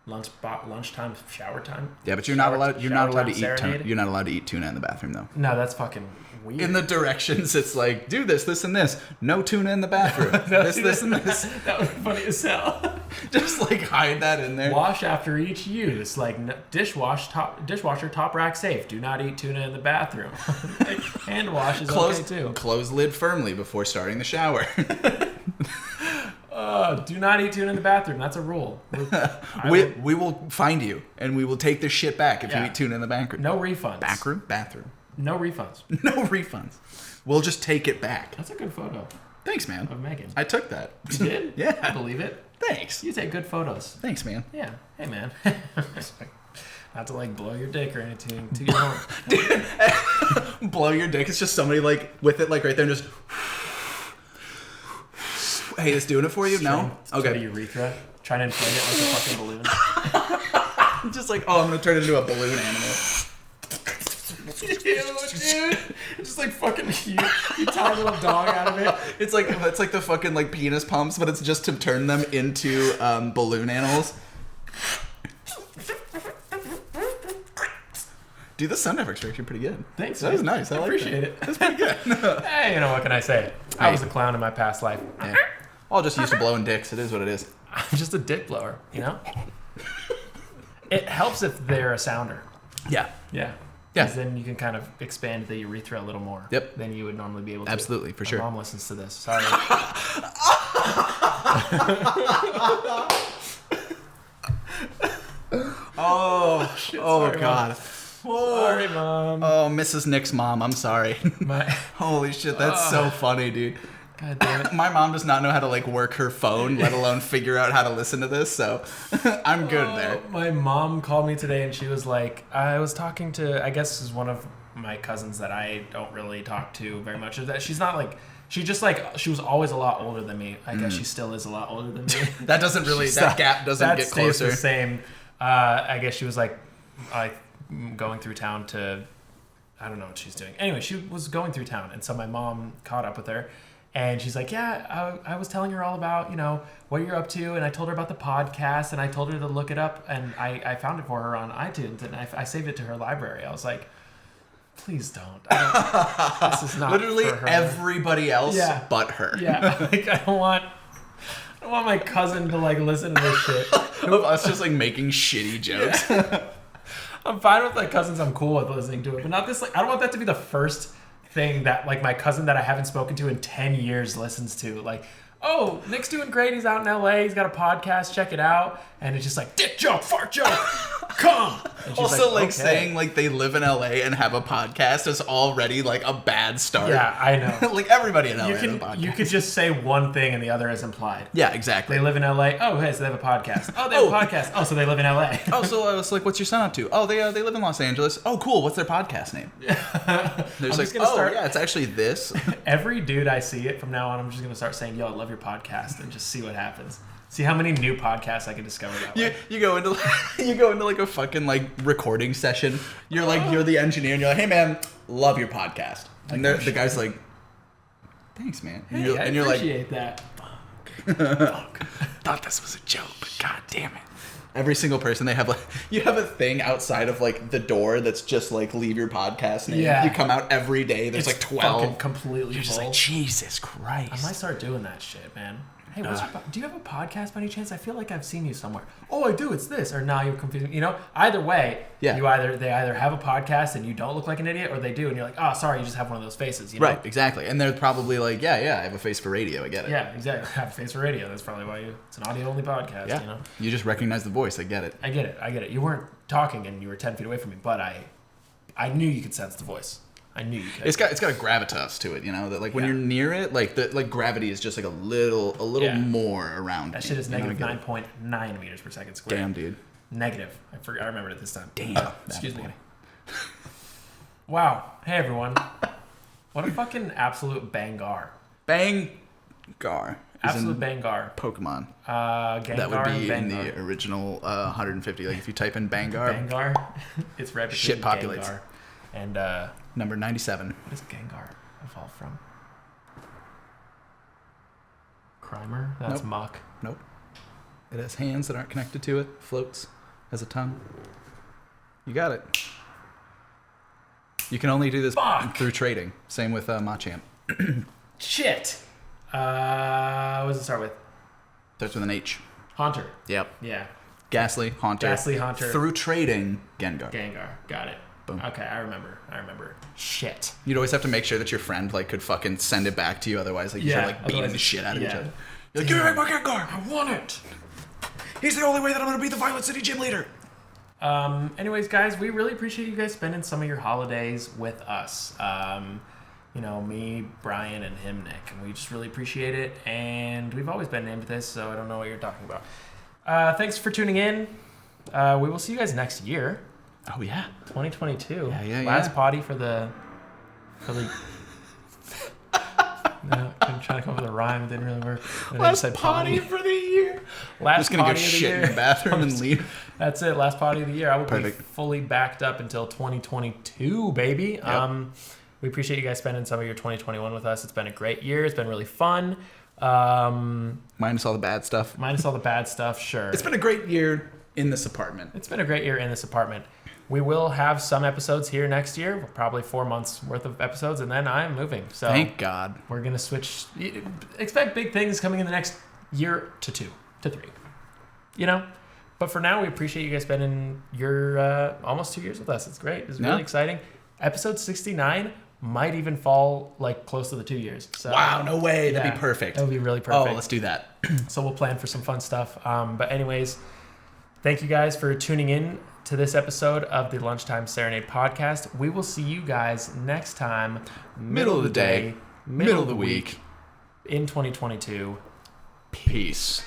lunchtime shower time. Yeah, but you're not allowed to eat tuna. You're not allowed to eat tuna in the bathroom though. No, that's fucking weird. In the directions, it's like do this, and this. No tuna in the bathroom. this, and this. That would be funny as hell. Just like hide that in there. Wash after each use. Like dishwasher top rack safe. Do not eat tuna in the bathroom. Like, hand wash is okay too. Close lid firmly before starting the shower. Do not eat tuna in the bathroom. That's a rule. We will find you, and we will take this shit back if you eat tuna in the bathroom. No refunds. Bathroom. No refunds. No refunds. We'll just take it back. That's a good photo. Thanks, man. Of Megan. I took that. You did? Yeah. I believe it. Thanks. You take good photos. Thanks, man. Yeah. Hey, man. Not to like blow your dick or anything. To your own. Dude, blow your dick. It's just somebody like with it like right there and just. Hey, it's doing it for you? No? Okay. To the urethra. Trying to inflate it like a fucking balloon. Just like, oh, I'm gonna turn it into a balloon animal. Ew, dude. Just like fucking you tie a little dog out of it. It's like the fucking like penis pumps, but it's just to turn them into balloon animals. Dude, the sound effects are actually pretty good. Thanks. That was nice. I appreciate it. That's pretty good. Hey, you know what can I say? I was a clown in my past life. Yeah. I'll just used to blowing dicks. It is what it is. I'm just a dick blower, you know? It helps if they're a sounder. Yeah. Yeah. Yeah. Because then you can kind of expand the urethra a little more. Yep. Than you would normally be able to. Absolutely, for sure. My mom listens to this. Sorry. Oh, shit. Oh, Sorry, God. Mom. Sorry, Mom. Oh, Mrs. Nick's mom. I'm sorry. My... Holy shit. That's so funny, dude. God damn it. My mom does not know how to like work her phone, let alone figure out how to listen to this, so I'm good there. My mom called me today and she was like, I was talking to, I guess is one of my cousins that I don't really talk to very much. She's not like, she was always a lot older than me. I guess she still is a lot older than me. That doesn't really, that gap doesn't get closer. That stays the same. I guess she was like going through town to, I don't know what she's doing. Anyway, she was going through town and so my mom caught up with her. And she's like, yeah, I was telling her all about, you know, what you're up to. And I told her about the podcast and I told her to look it up. And I found it for her on iTunes and I saved it to her library. I was like, please don't. This is not literally for her. Everybody else but her. Yeah. Like, I don't want my cousin to like listen to this shit. Of us just like making shitty jokes. Yeah. I'm fine with like cousins. I'm cool with listening to it. But not this, like, I don't want that to be the first thing that like my cousin that I haven't spoken to in 10 years listens to. Like, oh, Nick's doing great. He's out in LA. He's got a podcast. Check it out. And it's just like, dick joke, fart joke, come. Also, like okay. Saying like they live in LA and have a podcast is already like a bad start. Yeah, I know. Like everybody in LA has a podcast. You could just say one thing and the other is implied. Yeah, exactly. They live in LA. Oh, hey, so they have a podcast. Oh, they have a podcast. Oh, so they live in LA. Oh, so I was like, what's your son up to? Oh, they live in Los Angeles. Oh, cool. What's their podcast name? There's like, yeah, it's actually this. Every dude I see it from now on, I'm just gonna start saying, yo, I love your podcast, and just see what happens. See how many new podcasts I can discover that way. You go into like a fucking like recording session. You're the engineer and you're like, hey man, love your podcast. And the guy's like, thanks man. And hey, you're appreciate that. Fuck. Thought this was a joke, but god damn it. Every single person they have like you have a thing outside of like the door that's just like leave your podcast name. Yeah. You come out every day. There's like 12. Fucking completely You're just full. like Jesus Christ. I might start doing that shit, man. Hey, do you have a podcast by any chance? I feel like I've seen you somewhere. Oh, I do. It's this. Or now you're confusing. You know, either way, they either have a podcast and you don't look like an idiot, or they do and you're like, oh, sorry, you just have one of those faces. You know? Right, exactly. And they're probably like, yeah, I have a face for radio. I get it. Yeah, exactly. I have a face for radio. That's probably why it's an audio-only podcast. Yeah. You know, you just recognize the voice. I get it. I get it. You weren't talking and you were 10 feet away from me, but I knew you could sense the voice. I knew you could. It's got a gravitas to it, you know, that like when you're near it, like the gravity is just like a little more around. That shit is negative 9.9 meters per second squared. Damn, dude. Negative. I remembered it this time. Damn. Excuse me. Wow. Hey everyone. What a fucking absolute Bangar. Bangar. Absolute Bangar. Pokemon. Gengar. That would be Bangar. in the original 150. Like if you type in Bangar. Bangar. It's right between shit populates. Gengar and number 97. What does Gengar evolve from? Crimer? That's muck. Nope. It has hands that aren't connected to it. Floats. Has a tongue. You got it. You can only do this through trading. Same with Machamp. Shit. What does it start with? Starts with an H. Haunter. Yep. Yeah. Ghastly, Haunter. Through trading, Gengar. Got it. Boom. Okay, I remember. Shit. You'd always have to make sure that your friend like could fucking send it back to you, otherwise like you're like beating the shit out of each other. You're like, give me back my car. I want it. He's the only way that I'm going to be the Violet City gym leader. Anyways, guys, we really appreciate you guys spending some of your holidays with us. Me, Brian, and him, Nick. And we just really appreciate it. And we've always been named this, so I don't know what you're talking about. Thanks for tuning in. We will see you guys next year. Oh, yeah. 2022. Yeah. Last potty for the... No, I'm trying to come up with a rhyme. It didn't really work. And Last potty for the year. Last just going to go shit in the bathroom and leave. That's it. Last potty of the year. I will Perfect. be fully backed up until 2022, baby. Yep. We appreciate you guys spending some of your 2021 with us. It's been a great year. It's been really fun. Minus all the bad stuff. Sure. It's been a great year in this apartment. We will have some episodes here next year, probably 4 months worth of episodes, and then I'm moving. So thank God. We're going to switch. Expect big things coming in the next year to 2 to 3. But for now, we appreciate you guys spending your almost 2 years with us. It's great. It's really exciting. Episode 69 might even fall close to the 2 years. So, wow, no way. That'd be perfect. That would be really perfect. Oh, let's do that. So we'll plan for some fun stuff. But anyways, thank you guys for tuning in to this episode of the Lunchtime Serenade podcast. We will see you guys next time. Middle of the day, middle of the week. In 2022. Peace.